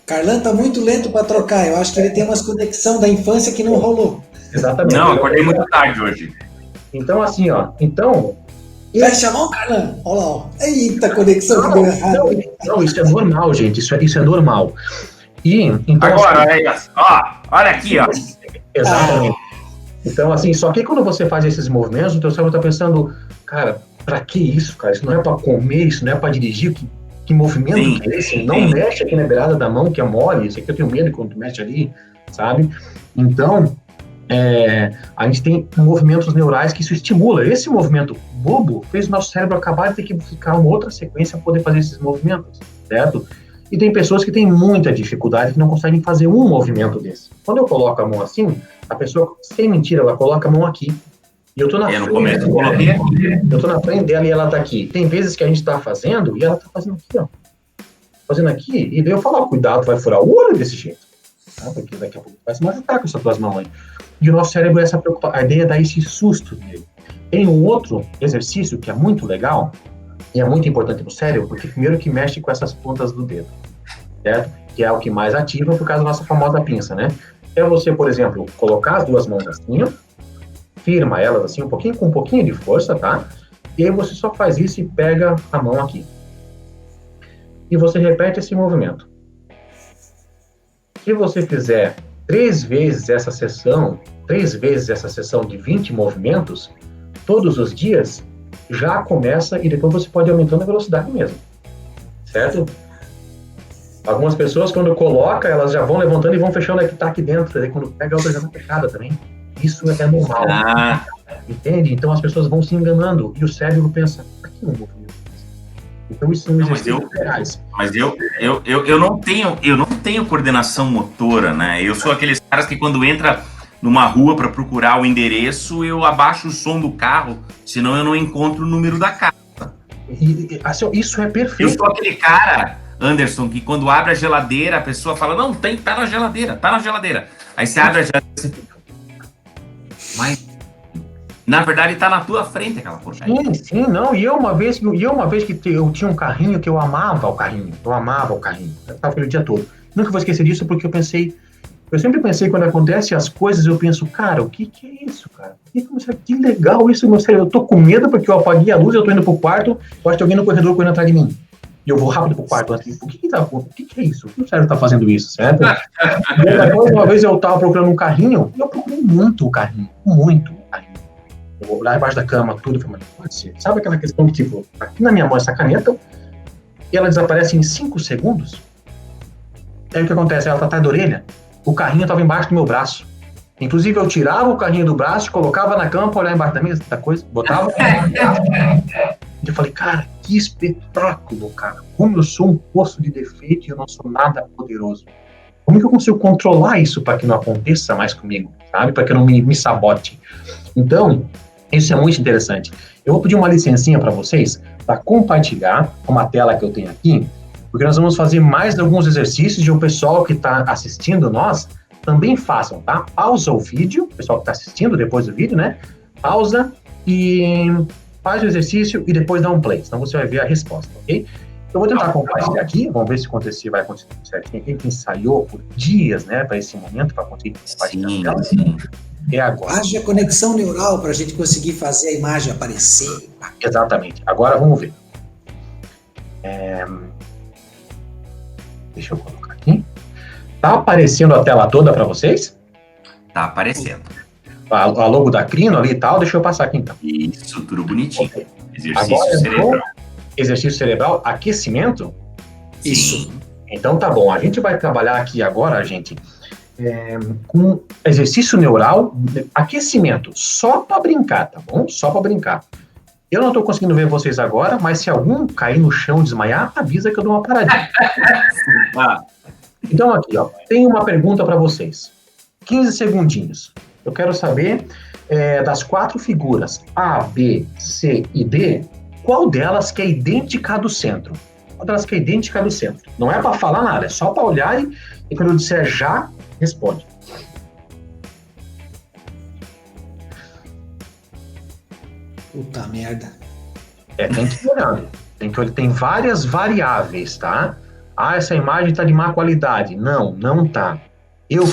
B: Carlan tá muito lento para trocar. Eu acho que ele tem umas conexão da infância que não rolou.
C: Exatamente.
A: Não, acordei muito tarde hoje.
C: Então, assim, ó.
B: Fecha a mão, Carlan. Olha lá, ó. Eita, conexão que deu errado.
C: Não, isso é normal, gente. Isso é normal. Então,
A: agora, assim, olha aqui, ó.
C: Exatamente. Então, assim, só que quando você faz esses movimentos, o teu cérebro tá pensando, cara, pra que isso, cara? Isso não é pra comer, isso não é pra dirigir, que movimento
A: Sim,
C: que é esse? Não mexe aqui na beirada da mão, que é mole, isso aqui eu tenho medo quando tu mexe ali, sabe? Então, a gente tem movimentos neurais que isso estimula. Esse movimento bobo fez o nosso cérebro acabar de ter que ficar uma outra sequência para poder fazer esses movimentos, certo? E tem pessoas que têm muita dificuldade, que não conseguem fazer um movimento desse. Quando eu coloco a mão assim, a pessoa, sem mentira, ela coloca a mão aqui. E eu tô na frente dela e ela tá aqui. Tem vezes que a gente tá fazendo e ela tá fazendo aqui, ó. Fazendo aqui, e daí eu falo, cuidado, vai furar o olho desse jeito. Tá? Porque daqui a pouco vai se machucar com essas duas mãos aí. E o nosso cérebro é essa preocupação. A ideia é dar esse susto nele. Tem um outro exercício que é muito legal e é muito importante para o cérebro, porque primeiro que mexe com essas pontas do dedo, certo? Que é o que mais ativa por causa da nossa famosa pinça, né? É você, por exemplo, colocar as duas mãos assim, firma elas assim com um pouquinho de força, tá? E aí você só faz isso e pega a mão aqui. E você repete esse movimento. Se você fizer 3 vezes essa sessão de 20 movimentos, todos os dias, já começa e depois você pode ir aumentando a velocidade mesmo, certo? Algumas pessoas, quando coloca, elas já vão levantando e vão fechando a que tá aqui dentro, daí quando pega a outra já tá fechada também. Isso é normal, entende? Então as pessoas vão se enganando e o cérebro pensa, aqui não vou fazer. Então isso são exercícios reais.
A: Mas eu não tenho coordenação motora, né? Eu sou aqueles caras que quando entra numa rua para procurar o endereço, eu abaixo o som do carro, senão eu não encontro o número da casa.
C: Isso é perfeito.
A: Eu sou aquele cara, Anderson, que quando abre a geladeira, a pessoa fala, não, tá na geladeira. Aí você abre a geladeira e você fica, mas na verdade tá na tua frente aquela porcaria.
C: Sim, não. E eu uma vez que eu tinha um carrinho que eu amava o carrinho. Eu tava pelo dia todo. Nunca vou esquecer disso porque eu sempre pensei, quando acontece as coisas, eu penso, cara, o que é isso, cara? Que legal isso, meu cérebro. Eu tô com medo porque eu apaguei a luz, eu tô indo pro quarto, eu acho que alguém no corredor correndo atrás de mim. E eu vou rápido pro quarto. Assim, o que é isso? Por que o cérebro tá fazendo isso, certo? Uma vez eu tava procurando um carrinho, e eu procurei muito o carrinho, muito. Eu vou olhar embaixo da cama, tudo, eu falei, mas pode ser. Sabe aquela questão de, tipo, aqui na minha mão essa caneta, e ela desaparece em 5 segundos? Aí o que acontece? Ela tá atrás da orelha, o carrinho tava embaixo do meu braço. Inclusive, eu tirava o carrinho do braço, colocava na cama pra olhar embaixo da mesa, da coisa, botava. Eu falei, cara, que espetáculo, cara. Como eu sou um poço de defeito e eu não sou nada poderoso. Como que eu consigo controlar isso para que não aconteça mais comigo, sabe? Para que eu não me sabote. Então, isso é muito interessante. Eu vou pedir uma licencinha para vocês, para compartilhar uma tela que eu tenho aqui, porque nós vamos fazer mais alguns exercícios e o pessoal que está assistindo nós também façam, tá? Pausa o vídeo, o pessoal que está assistindo depois do vídeo, né? Pausa e faz o exercício e depois dá um play, senão você vai ver a resposta, ok? Eu vou tentar compartilhar aqui, vamos ver se vai acontecer certinho. Quem ensaiou por dias, né, para esse momento, para conseguir compartilhar.
A: Sim.
C: É agora.
B: Haja conexão neural para a gente conseguir fazer a imagem aparecer.
C: Exatamente. Agora vamos ver. Deixa eu colocar aqui. Tá aparecendo a tela toda para vocês?
A: Tá aparecendo.
C: A logo da Crino ali e tal, deixa eu passar aqui então.
A: Isso, tudo bonitinho.
C: Okay.
A: Exercício
C: agora,
A: cerebral.
C: Exercício cerebral, aquecimento?
B: Isso.
A: Sim.
C: Então tá bom, a gente vai trabalhar aqui agora, gente, com exercício neural, aquecimento, só para brincar, tá bom? Só para brincar. Eu não estou conseguindo ver vocês agora, mas se algum cair no chão e desmaiar, avisa que eu dou uma paradinha. Então aqui, ó, tem uma pergunta para vocês. 15 segundinhos. Eu quero saber das 4 figuras A, B, C e D, qual delas que é idêntica do centro? Qual delas que é idêntica do centro? Não é para falar nada, é só para olhar e quando eu disser já, responde.
B: Puta merda.
C: Tem que ir olhando. Tem várias variáveis, tá? Ah, essa imagem tá de má qualidade. Não tá. Eu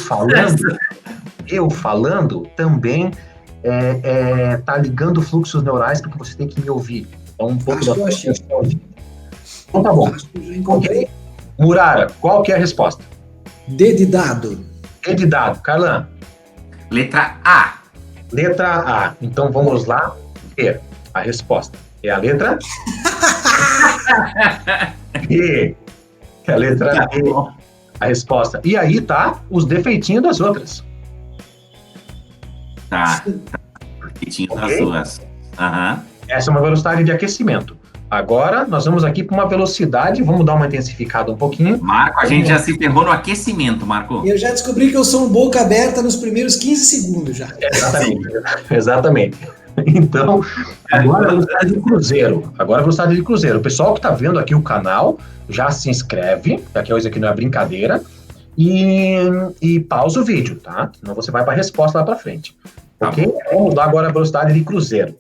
C: falando também tá ligando fluxos neurais porque você tem que me ouvir. É um pouco da questão. Então tá bom. Okay. Murara, qual que é a resposta?
B: D de dado.
C: D de dado. Carlan?
A: Letra A.
C: Letra A. Então vamos lá ver a resposta. É a letra E. É a letra E. A resposta. E aí tá os defeitinhos das outras.
A: Tá. Defeitinho das duas. Aham.
C: Essa é uma velocidade de aquecimento. Agora, nós vamos aqui para uma velocidade, vamos dar uma intensificada um pouquinho.
A: Marco, a gente já se ferrou no aquecimento, Marco.
B: Eu já descobri que eu sou um boca aberta nos primeiros 15 segundos já.
C: Exatamente. Então, agora a velocidade de cruzeiro. Agora a velocidade de cruzeiro. O pessoal que está vendo aqui o canal, já se inscreve, que aqui hoje aqui não é brincadeira, e pausa o vídeo, tá? Senão você vai para a resposta lá para frente.
A: Tá
C: ok?
A: bom.
C: Vamos dar agora a velocidade de cruzeiro.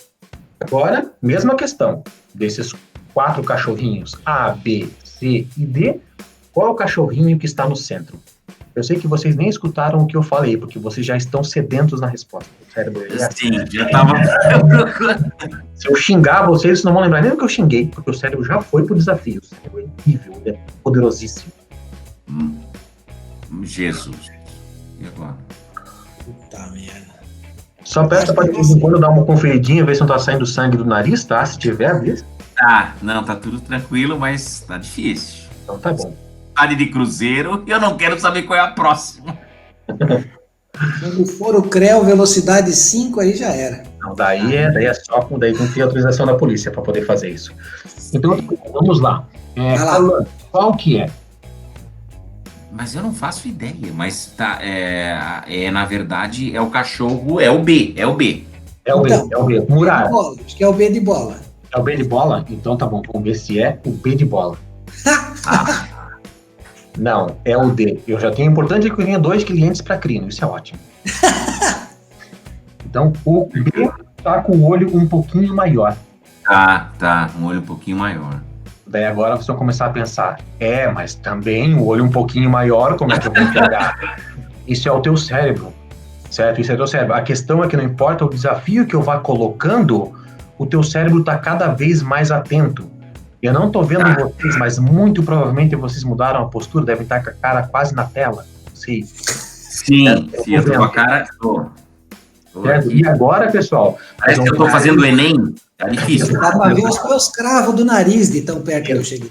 C: Agora, mesma questão. Desses 4 cachorrinhos, A, B, C e D, qual é o cachorrinho que está no centro? Eu sei que vocês nem escutaram o que eu falei, porque vocês já estão sedentos na resposta. O cérebro,
A: Sim, já estava.
C: Se eu xingar vocês, vocês não vão lembrar nem do que eu xinguei, porque o cérebro já foi pro desafio. O cérebro é incrível, ele é poderosíssimo.
A: Jesus. E agora?
B: Puta merda.
C: Só peça para de vez em quando dar uma conferidinha, ver se não tá saindo sangue do nariz, tá? Se tiver, vê.
A: Tá, não, tá tudo tranquilo, mas tá difícil.
C: Então tá bom.
A: Área de cruzeiro, eu não quero saber qual é a próxima.
B: Quando for o CREO velocidade 5, aí já era.
C: Não, daí é só com daí não tem autorização da polícia para poder fazer isso. Então, vamos lá.
B: Vai lá.
C: Alan, qual que é?
A: Mas eu não faço ideia, mas tá, na verdade, é o cachorro, é o B.
C: É o B,
B: Então,
C: é o B. Murara.
B: Acho que é o B de bola.
C: É o B de bola? Então tá bom, vamos ver se é o B de bola. Não, é o D. Eu já tenho importante que eu tenha 2 clientes para Crino, isso é ótimo. Então, o B tá com o olho um pouquinho maior.
A: Tá, um olho um pouquinho maior.
C: Daí agora vocês vão começar a pensar, mas também o olho um pouquinho maior, como é que eu vou enxergar? Isso é o teu cérebro, certo? Isso é o teu cérebro. A questão é que não importa o desafio que eu vá colocando, o teu cérebro tá cada vez mais atento. Eu não tô vendo vocês, mas muito provavelmente vocês mudaram a postura, devem estar com a cara quase na tela. Sim,
A: eu tô com a cara...
C: Certo? E agora, pessoal...
A: Parece que eu estou fazendo o Enem. Tá difícil.
B: Dá para ver os cravos do nariz de tão perto que eu cheguei.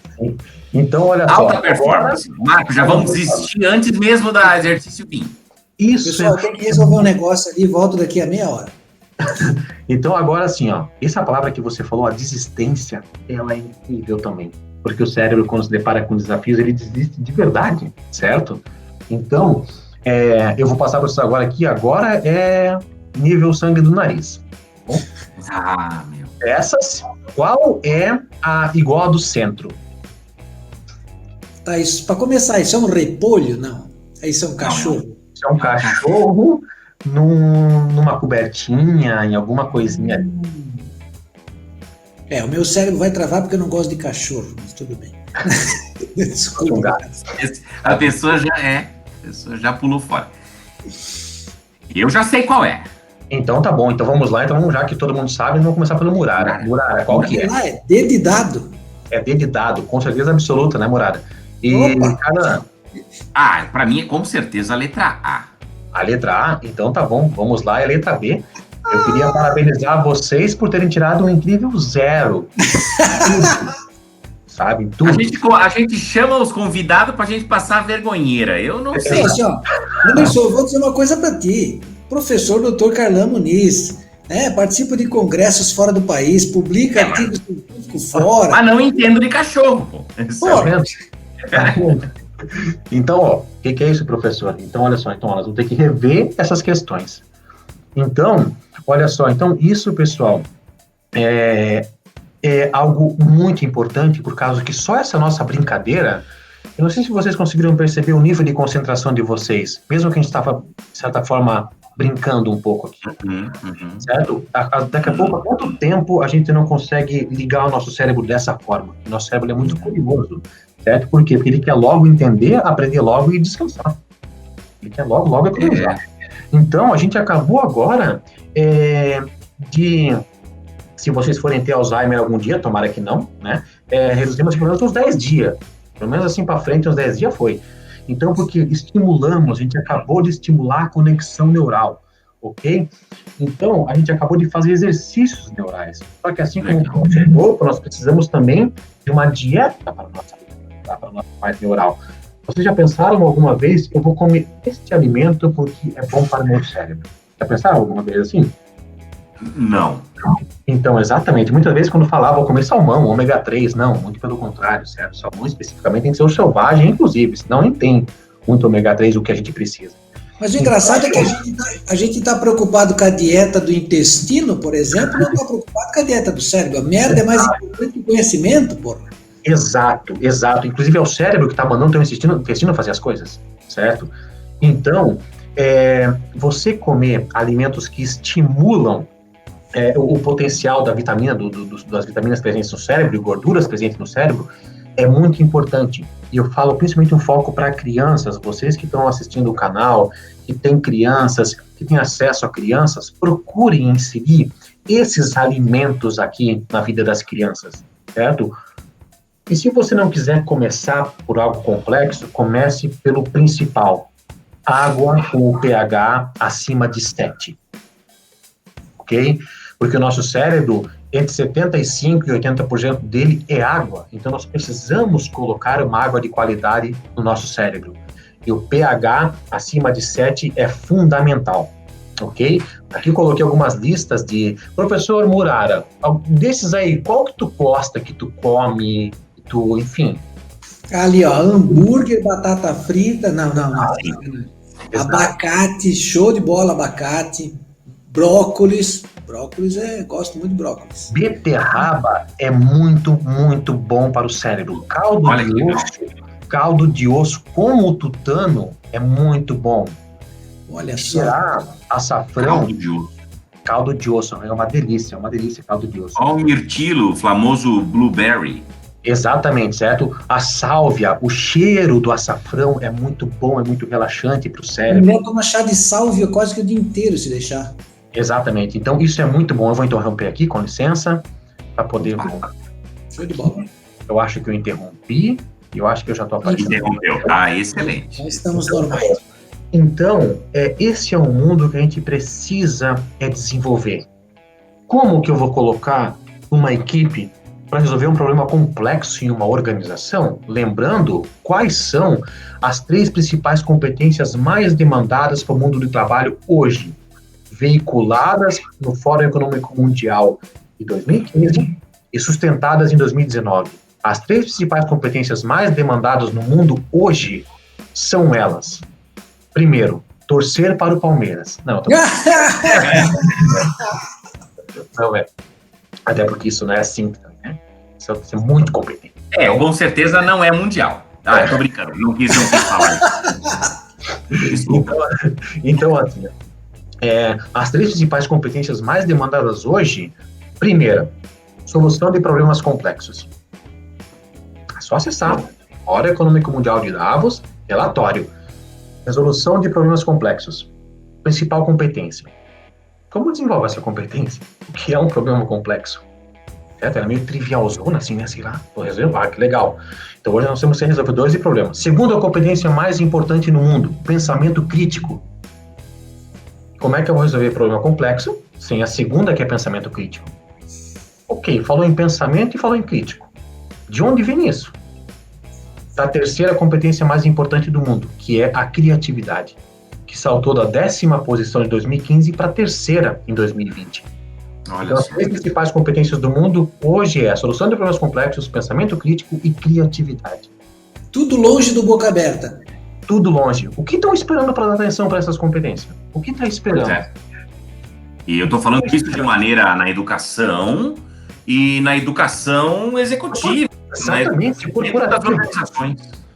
C: Então, olha só.
A: Alta performance. Marco, já vamos desistir antes mesmo do exercício vir.
C: Isso.
B: Pessoal, tem que resolver um negócio ali e volto daqui a meia hora.
C: Então, agora assim, ó, essa palavra que você falou, a desistência, ela é incrível também. Porque o cérebro, quando se depara com desafios, ele desiste de verdade, certo? Então, eu vou passar para vocês agora é nível sangue do nariz.
A: Ah, meu.
C: Essas, qual é a igual a do centro?
B: Tá, isso, para começar, isso é um repolho? Não. Isso é um cachorro?
C: Isso é um cachorro numa cobertinha, em alguma coisinha.
B: O meu cérebro vai travar porque eu não gosto de cachorro, mas tudo bem. Desculpa.
A: A pessoa já pulou fora. Eu já sei qual é.
C: Então tá bom, então vamos lá, então já que todo mundo sabe, vamos começar pelo Murara. Murara, qual que é?
B: Lá é D de dado.
C: É D de dado, com certeza absoluta, né, Murara? E, cara...
A: Pra mim é com certeza a letra A.
C: A letra A? Então tá bom, vamos lá, é a letra B. Eu queria parabenizar vocês por terem tirado um incrível 0. Sabe, tudo.
A: A gente chama os convidados pra gente passar a vergonheira, eu não sei.
B: Assim, ó, Anderson, eu vou dizer uma coisa pra ti. Professor Dr. Carlão Muniz, participa de congressos fora do país, publica artigos científicos fora.
A: Mas não entendo de cachorro, pô.
C: Então, ó, o que é isso, professor? Então, olha só, nós vamos ter que rever essas questões. Então, olha só, isso, pessoal, é algo muito importante, por causa que só essa nossa brincadeira, eu não sei se vocês conseguiram perceber o nível de concentração de vocês, mesmo que a gente estava, de certa forma, brincando um pouco aqui, certo? Daqui a pouco, há quanto tempo a gente não consegue ligar o nosso cérebro dessa forma? O nosso cérebro é muito curioso, certo? Por quê? Porque ele quer logo entender, aprender logo e descansar. Ele quer logo economizar. Então, a gente acabou agora se vocês forem ter Alzheimer algum dia, tomara que não, né? Reduzimos pelo menos uns 10 dias. Pelo menos assim para frente, uns 10 dias foi. Então, porque a gente acabou de estimular a conexão neural, ok? Então, a gente acabou de fazer exercícios neurais. Só que assim como o observou, nós precisamos também de uma dieta para a nossa parte neural. Vocês já pensaram alguma vez, eu vou comer este alimento porque é bom para o meu cérebro? Já pensaram alguma vez assim?
A: Não.
C: Então, exatamente. Muitas vezes quando falava, vou comer salmão, ômega 3, não, muito pelo contrário, certo? Salmão especificamente tem que ser o selvagem, inclusive, senão nem tem muito ômega 3 o que a gente precisa.
B: Mas o engraçado é que a gente está preocupado com a dieta do intestino, por exemplo, não está preocupado com a dieta do cérebro. A merda é mais importante que o conhecimento, porra.
C: Exato. Inclusive é o cérebro que está mandando o teu intestino fazer as coisas, certo? Então, você comer alimentos que estimulam o potencial da vitamina, das vitaminas presentes no cérebro e gorduras presentes no cérebro é muito importante. E eu falo principalmente um foco para crianças, vocês que estão assistindo o canal, que têm crianças, que têm acesso a crianças, procurem inserir esses alimentos aqui na vida das crianças, certo? E se você não quiser começar por algo complexo, comece pelo principal, água com o pH acima de 7. Ok? Porque o nosso cérebro, entre 75% e 80% dele é água. Então, nós precisamos colocar uma água de qualidade no nosso cérebro. E o pH acima de 7 é fundamental. Ok? Aqui eu coloquei algumas listas de... Professor Murara, desses aí, qual que tu gosta, que tu come, enfim...
B: Ali, ó, hambúrguer, batata frita, não. Abacate, show de bola, abacate. Brócolis, gosto muito de brócolis.
C: Beterraba é muito, muito bom para o cérebro. Caldo de osso com o tutano é muito bom.
B: Olha só.
C: Tirar açafrão.
A: Caldo de osso.
C: É uma delícia caldo de osso.
A: Olha o mirtilo, o famoso blueberry.
C: Exatamente, certo? A sálvia, o cheiro do açafrão é muito bom, é muito relaxante para o cérebro.
B: Mulher toma chá de sálvia quase que o dia inteiro, se deixar.
C: Exatamente. Então, isso é muito bom. Eu vou interromper aqui, com licença, para poder...
B: Show de bola.
C: Eu acho que eu interrompi e eu acho que eu já estou aparecendo.
A: Interrompeu. Excelente.
B: Já estamos normais.
C: Então, esse é um mundo que a gente precisa desenvolver. Como que eu vou colocar uma equipe para resolver um problema complexo em uma organização? Lembrando quais são as 3 principais competências mais demandadas para o mundo do trabalho hoje, veiculadas no Fórum Econômico Mundial de 2015 e sustentadas em 2019. As 3 principais competências mais demandadas no mundo hoje são elas. Primeiro, torcer para o Palmeiras. Não, não é. Até porque isso não é assim, né? Isso é muito competente.
A: Com certeza não é mundial. Eu tô brincando, não quis falar isso.
C: Então, assim, as 3 principais competências mais demandadas hoje, primeira, solução de problemas complexos. É só acessar. Fórum Econômico Mundial de Davos, relatório. Resolução de problemas complexos. Principal competência. Como desenvolve essa competência? O que é um problema complexo? Ela é meio trivialzona, assim, né? Sei lá, vou resolver, que legal. Então hoje nós temos resolvedores de problemas. Segunda competência mais importante no mundo, pensamento crítico. Como é que eu vou resolver problema complexo sem a segunda, que é pensamento crítico? Ok, falou em pensamento e falou em crítico. De onde vem isso? Da terceira competência mais importante do mundo, que é a criatividade, que saltou da 10ª posição em 2015 para a 3ª em 2020. Então, as 3 principais competências do mundo hoje é a solução de problemas complexos, pensamento crítico e criatividade.
B: Tudo longe do boca aberta.
C: Tudo longe. O que estão esperando para dar atenção para essas competências? O que está esperando?
A: E eu estou falando isso de maneira na educação e na educação executiva.
C: Exatamente, corporativa.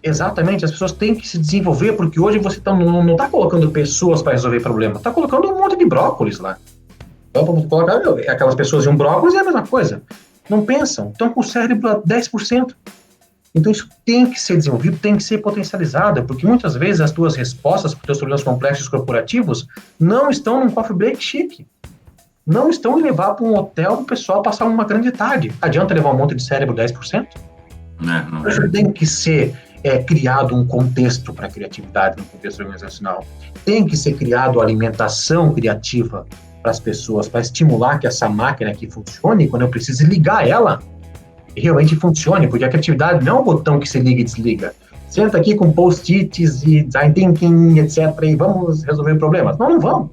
C: Exatamente, as pessoas têm que se desenvolver, porque hoje você não está colocando pessoas para resolver problema, está colocando um monte de brócolis lá. Então, para colocar aquelas pessoas em um brócolis é a mesma coisa. Não pensam, estão com o cérebro a 10%. Então isso tem que ser desenvolvido, tem que ser potencializado, porque muitas vezes as tuas respostas para os teus problemas complexos corporativos não estão num coffee break chique. Não estão em levar para um hotel o pessoal passar uma grande tarde. Adianta levar um monte de cérebro 10%? Não. Tem que ser criado um contexto para a criatividade no contexto organizacional. Tem que ser criado alimentação criativa para as pessoas, para estimular que essa máquina aqui funcione, quando eu preciso ligar ela, e realmente funcione, porque a criatividade não é um botão que se liga e desliga. Senta aqui com post-its e design thinking, etc., e vamos resolver problemas. Não vão.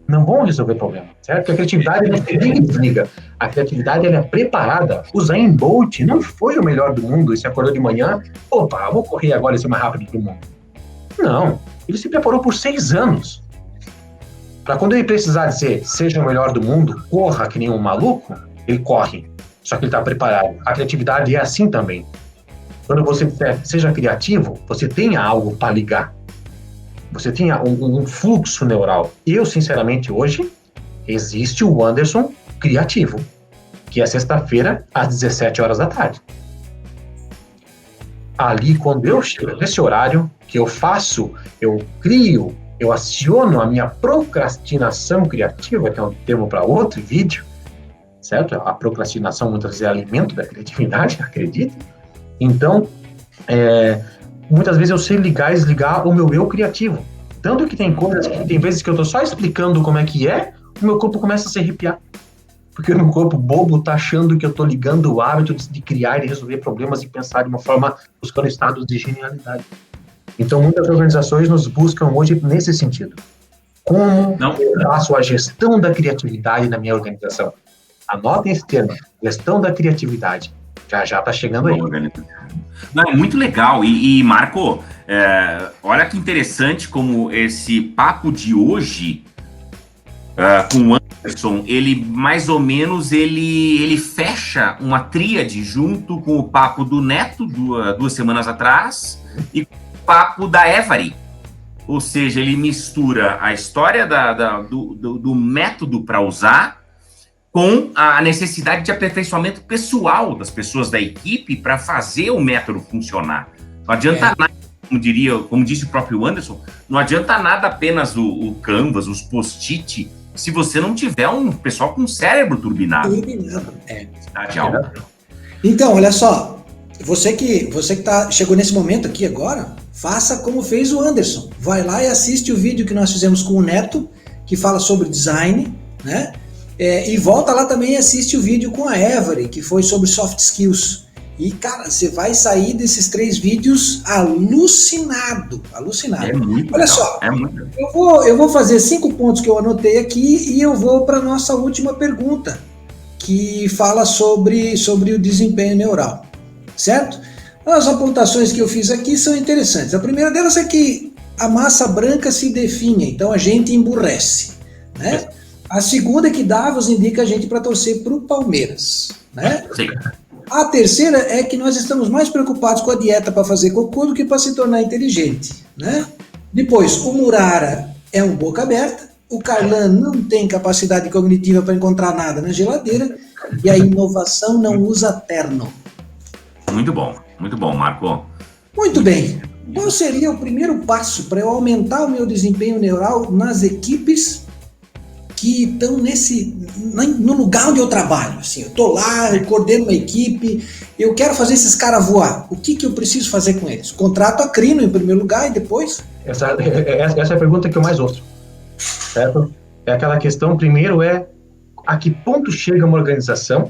C: Não vão resolver problema, certo? Porque a criatividade não se liga e desliga. A criatividade, ela é preparada. O Usain Bolt não foi o melhor do mundo e se acordou de manhã, opa, vou correr agora e ser mais rápido do mundo. Não, ele se preparou por 6 anos. Para quando ele precisar dizer, seja o melhor do mundo, corra que nem um maluco, ele corre. Só que ele está preparado. A criatividade é assim também. Quando você disser, seja criativo, você tenha algo para ligar. Você tinha um fluxo neural. Eu, sinceramente, hoje, existe o Anderson criativo, que é sexta-feira, às 17 horas da tarde. Ali, quando eu chego nesse horário, que eu faço, eu crio, eu aciono a minha procrastinação criativa, que é um termo para outro vídeo, certo? A procrastinação, muitas vezes, é alimento da criatividade, acredite. Então, muitas vezes eu sei ligar e desligar o meu eu criativo. Tanto que tem coisas que tem vezes que eu tô só explicando como é que é, o meu corpo começa a se arrepiar. Porque o meu corpo bobo tá achando que eu tô ligando o hábito de criar e resolver problemas e pensar de uma forma, buscando estados de genialidade. Então, muitas organizações nos buscam hoje nesse sentido. Como eu faço a gestão da criatividade na minha organização? Anotem esse termo, gestão da criatividade. Já tá chegando aí.
A: Não, é muito legal. E Marco, olha que interessante como esse papo de hoje com o Anderson, ele mais ou menos ele fecha uma tríade junto com o papo do Neto 2 semanas atrás e com o papo da Every. Ou seja, ele mistura a história do método para usar com a necessidade de aperfeiçoamento pessoal das pessoas da equipe para fazer o método funcionar. Não adianta nada, como disse o próprio Anderson, não adianta nada apenas o Canvas, os post-it, se você não tiver um pessoal com cérebro turbinado.
B: Então, olha só, você que chegou nesse momento aqui agora, Faça como fez o Anderson. Vai lá e assiste o vídeo que nós fizemos com o Neto, que fala sobre design, né? E volta lá também e assiste o vídeo com a Every, que foi sobre soft skills. E, cara, você vai sair desses 3 vídeos alucinado.
A: É muito
B: Olha
A: legal,
B: só,
A: é muito legal.
B: eu vou fazer 5 pontos que eu anotei aqui e eu vou para nossa última pergunta, que fala sobre o desempenho neural, certo? As apontações que eu fiz aqui são interessantes. A primeira delas é que a massa branca se define, então a gente emburrece, né? A segunda é que Davos indica a gente para torcer para o Palmeiras, né?
A: Sim.
B: A terceira é que nós estamos mais preocupados com a dieta para fazer cocô do que para se tornar inteligente, né? Depois, o Murara é um boca aberta, o Carlan não tem capacidade cognitiva para encontrar nada na geladeira e a inovação não usa terno.
A: Muito bom, Marco.
B: Muito bem. Qual seria o primeiro passo para eu aumentar o meu desempenho neural nas equipes que estão no lugar onde eu trabalho? Assim, eu estou lá, eu coordeno uma equipe, eu quero fazer esses caras voar. O que eu preciso fazer com eles? Contrato a Crino em primeiro lugar e depois?
C: Essa é a pergunta que eu mais ouço, certo? É aquela questão, primeiro a que ponto chega uma organização,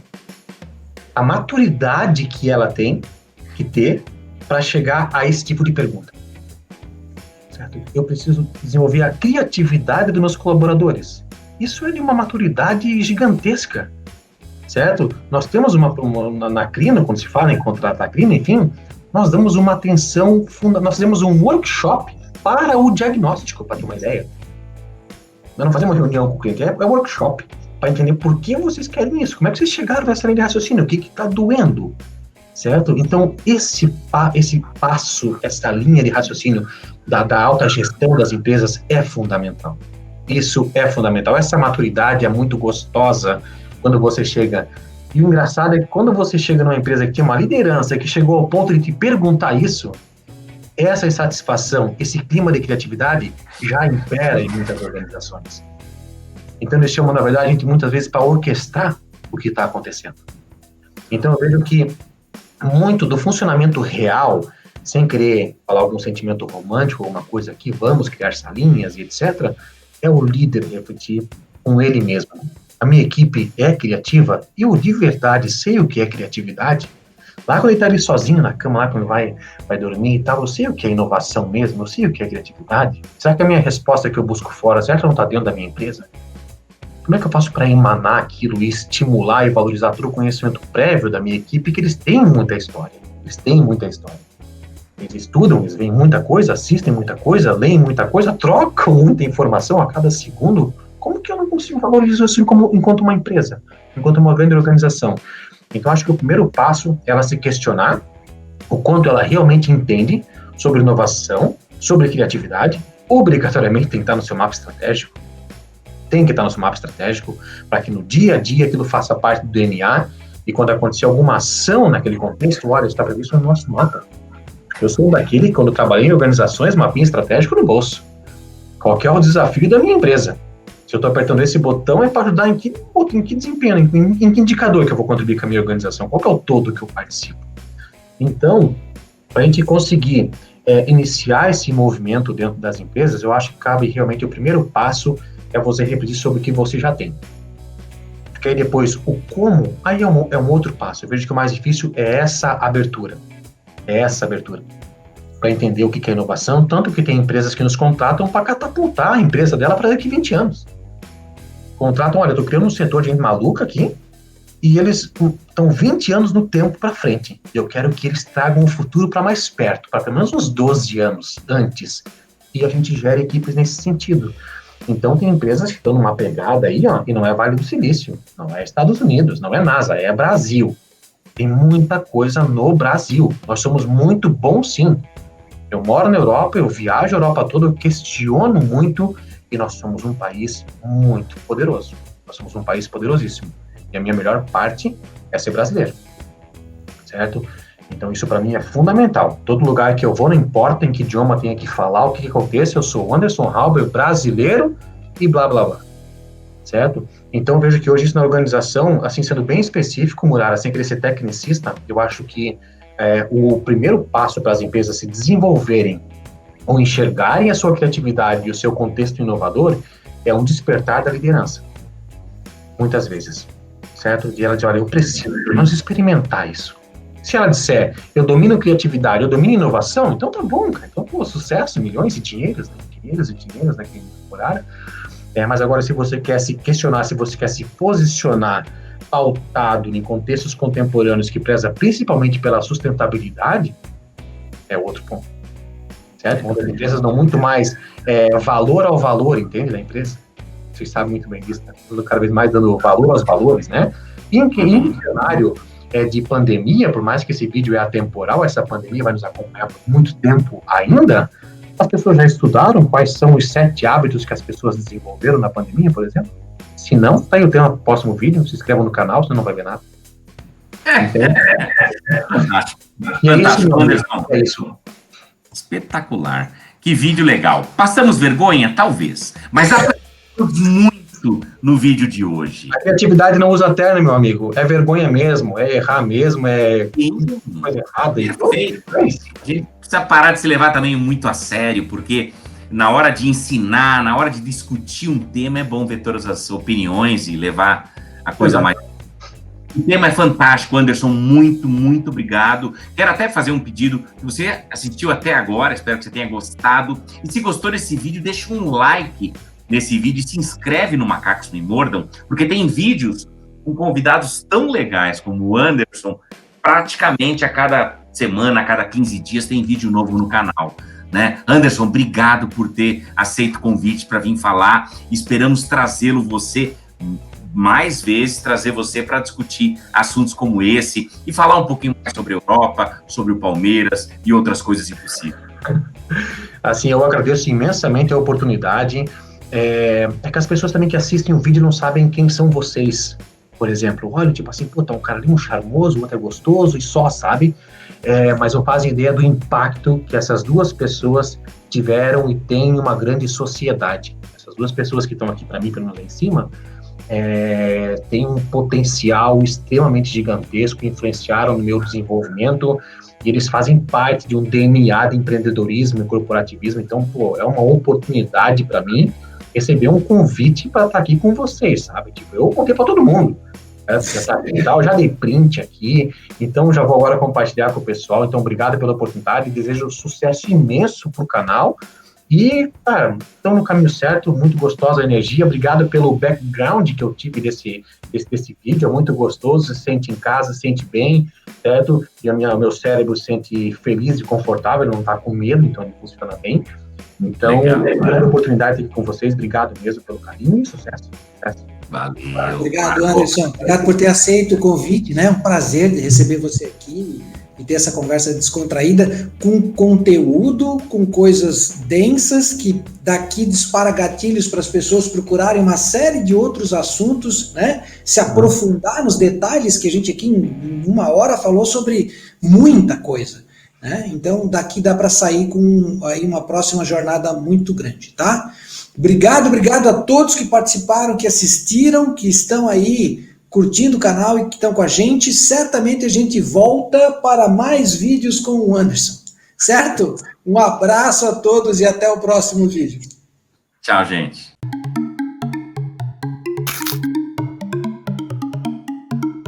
C: a maturidade que ela tem que ter para chegar a esse tipo de pergunta. Certo? Eu preciso desenvolver a criatividade dos meus colaboradores. Isso é de uma maturidade gigantesca, certo? Nós temos na Crino, quando se fala em contratar a Crino, enfim, nós damos uma atenção, nós fizemos um workshop para o diagnóstico, para ter uma ideia. Nós não fazemos uma reunião com o cliente, é workshop, para entender por que vocês querem isso, como é que vocês chegaram nessa linha de raciocínio, o que está doendo, certo? Então, esse passo, essa linha de raciocínio da alta gestão das empresas é fundamental. Isso é fundamental. Essa maturidade é muito gostosa quando você chega. E o engraçado é que quando você chega numa empresa que tem uma liderança que chegou ao ponto de te perguntar isso, essa insatisfação, esse clima de criatividade já impera em muitas organizações. Então eles chamam, na verdade, a gente muitas vezes para orquestrar o que está acontecendo. Então eu vejo que muito do funcionamento real, sem querer falar algum sentimento romântico, alguma coisa aqui, vamos criar salinhas e etc., é o líder refletir com ele mesmo. A minha equipe é criativa? Eu de verdade sei o que é criatividade? Lá quando ele está ali sozinho na cama, lá quando vai dormir e tal, eu sei o que é inovação mesmo, eu sei o que é criatividade? Será que a minha resposta que eu busco fora, será que não está dentro da minha empresa? Como é que eu faço para emanar aquilo e estimular e valorizar todo o conhecimento prévio da minha equipe, que eles têm muita história, Eles estudam, eles veem muita coisa, assistem muita coisa, leem muita coisa, trocam muita informação a cada segundo. Como que eu não consigo valorizar isso enquanto uma empresa, enquanto uma grande organização? Então, acho que o primeiro passo é ela se questionar o quanto ela realmente entende sobre inovação, sobre criatividade. Obrigatoriamente tem que estar no seu mapa estratégico. Tem que estar no seu mapa estratégico para que no dia a dia aquilo faça parte do DNA e quando acontecer alguma ação naquele contexto, olha, está previsto no nosso mapa. Eu sou daquele que, quando trabalhei em organizações, mapinha estratégico no bolso. Qual que é o desafio da minha empresa? Se eu estou apertando esse botão, é para ajudar em que desempenho, em que indicador que eu vou contribuir com a minha organização? Qual que é o todo que eu participo? Então, para a gente conseguir iniciar esse movimento dentro das empresas, eu acho que cabe realmente o primeiro passo é você refletir sobre o que você já tem. Porque aí depois, o como, aí é um outro passo. Eu vejo que o mais difícil é essa abertura. Para entender o que é inovação, tanto que tem empresas que nos contratam para catapultar a empresa dela para daqui a 20 anos. Contratam, olha, eu estou criando um setor de gente maluca aqui, e eles estão 20 anos no tempo para frente. Eu quero que eles tragam o futuro para mais perto, para pelo menos uns 12 anos antes, e a gente gera equipes nesse sentido. Então tem empresas que estão numa pegada aí, ó, e não é Vale do Silício, não é Estados Unidos, não é NASA, é Brasil. Tem muita coisa no Brasil. Nós somos muito bons, sim. Eu moro na Europa, eu viajo a Europa toda, eu questiono muito e nós somos um país muito poderoso. Nós somos um país poderosíssimo. E a minha melhor parte é ser brasileiro. Certo? Então isso para mim é fundamental. Todo lugar que eu vou, não importa em que idioma tenha que falar, o que aconteça, eu sou Anderson Halber, brasileiro e blá blá blá. Certo? Então, vejo que hoje isso na organização, assim, sendo bem específico, Murara, sem querer ser tecnicista, eu acho que o primeiro passo para as empresas se desenvolverem ou enxergarem a sua criatividade e o seu contexto inovador é um despertar da liderança. Muitas vezes, certo? E ela diz, olha, eu preciso, pelo menos, experimentar isso. Se ela disser, eu domino criatividade, eu domino inovação, então tá bom, cara. Então, pô, sucesso, milhões de dinheiros, né? Dinheiros naquele horário. Mas agora, se você quer se questionar, se você quer se posicionar pautado em contextos contemporâneos que preza principalmente pela sustentabilidade, é outro ponto. Certo? Onde as empresas dão muito mais valor ao valor, entende, da empresa. Vocês sabem muito bem disso, né? Cada vez mais dando valor aos valores, né? E em cenário de pandemia, por mais que esse vídeo é atemporal, essa pandemia vai nos acompanhar por muito tempo ainda, as pessoas já estudaram quais são os 7 hábitos que as pessoas desenvolveram na pandemia, por exemplo? Se não, tá aí o tema do próximo vídeo, se inscreva no canal, senão não vai ver nada.
A: Fantástico.
C: É isso.
A: Espetacular. Que vídeo legal. Passamos vergonha? Talvez. Mas aprendemos muito no vídeo de hoje.
C: A criatividade não usa terno, meu amigo. É vergonha mesmo, é errar mesmo, é coisa errada.
A: A gente precisa parar de se levar também muito a sério, porque na hora de ensinar, na hora de discutir um tema, é bom ver todas as opiniões e levar a coisa mais... O tema é fantástico, Anderson, muito, muito obrigado. Quero até fazer um pedido, se você assistiu até agora, espero que você tenha gostado. E se gostou desse vídeo, deixa um like nesse vídeo e se inscreve no Macacos Me Mordam, porque tem vídeos com convidados tão legais como o Anderson, praticamente a cada semana, a cada 15 dias tem vídeo novo no canal. Né? Anderson, obrigado por ter aceito o convite para vir falar. Esperamos trazê-lo você mais vezes, trazer você para discutir assuntos como esse e falar um pouquinho mais sobre a Europa, sobre o Palmeiras e outras coisas impossíveis.
C: Assim, eu agradeço imensamente a oportunidade. É que as pessoas também que assistem o vídeo não sabem quem são vocês. Por exemplo, olha, tipo assim, puta, um cara ali, um charmoso, o outro é gostoso e só, sabe? Mas não fazem ideia do impacto que essas duas pessoas tiveram e têm uma grande sociedade. Essas duas pessoas que estão aqui para mim, pelo menos lá em cima, têm um potencial extremamente gigantesco, influenciaram no meu desenvolvimento e eles fazem parte de um DNA de empreendedorismo e corporativismo. Então, pô, é uma oportunidade para mim receber um convite para estar aqui com vocês, sabe? Tipo, eu contei para todo mundo. Eu já dei print aqui, então já vou agora compartilhar com o pessoal. Então, obrigado pela oportunidade, desejo sucesso imenso para o canal. E, cara, estão no caminho certo, muito gostosa a energia. Obrigado pelo background que eu tive desse vídeo, é muito gostoso, se sente em casa, se sente bem, certo? E o meu cérebro se sente feliz e confortável, não está com medo, então ele funciona bem. Então, grande oportunidade aqui com vocês, obrigado mesmo pelo carinho e sucesso.
A: Valeu.
B: Obrigado, Anderson. Obrigado por ter aceito o convite, né? É um prazer de receber você aqui e ter essa conversa descontraída, com conteúdo, com coisas densas, que daqui dispara gatilhos para as pessoas procurarem uma série de outros assuntos, né? Se aprofundar nos detalhes, que a gente aqui em 1 hora falou sobre muita coisa, né? Então daqui dá para sair com aí uma próxima jornada muito grande, tá? Obrigado a todos que participaram, que assistiram, que estão aí curtindo o canal e que estão com a gente. Certamente a gente volta para mais vídeos com o Anderson, certo? Um abraço a todos e até o próximo vídeo.
A: Tchau, gente.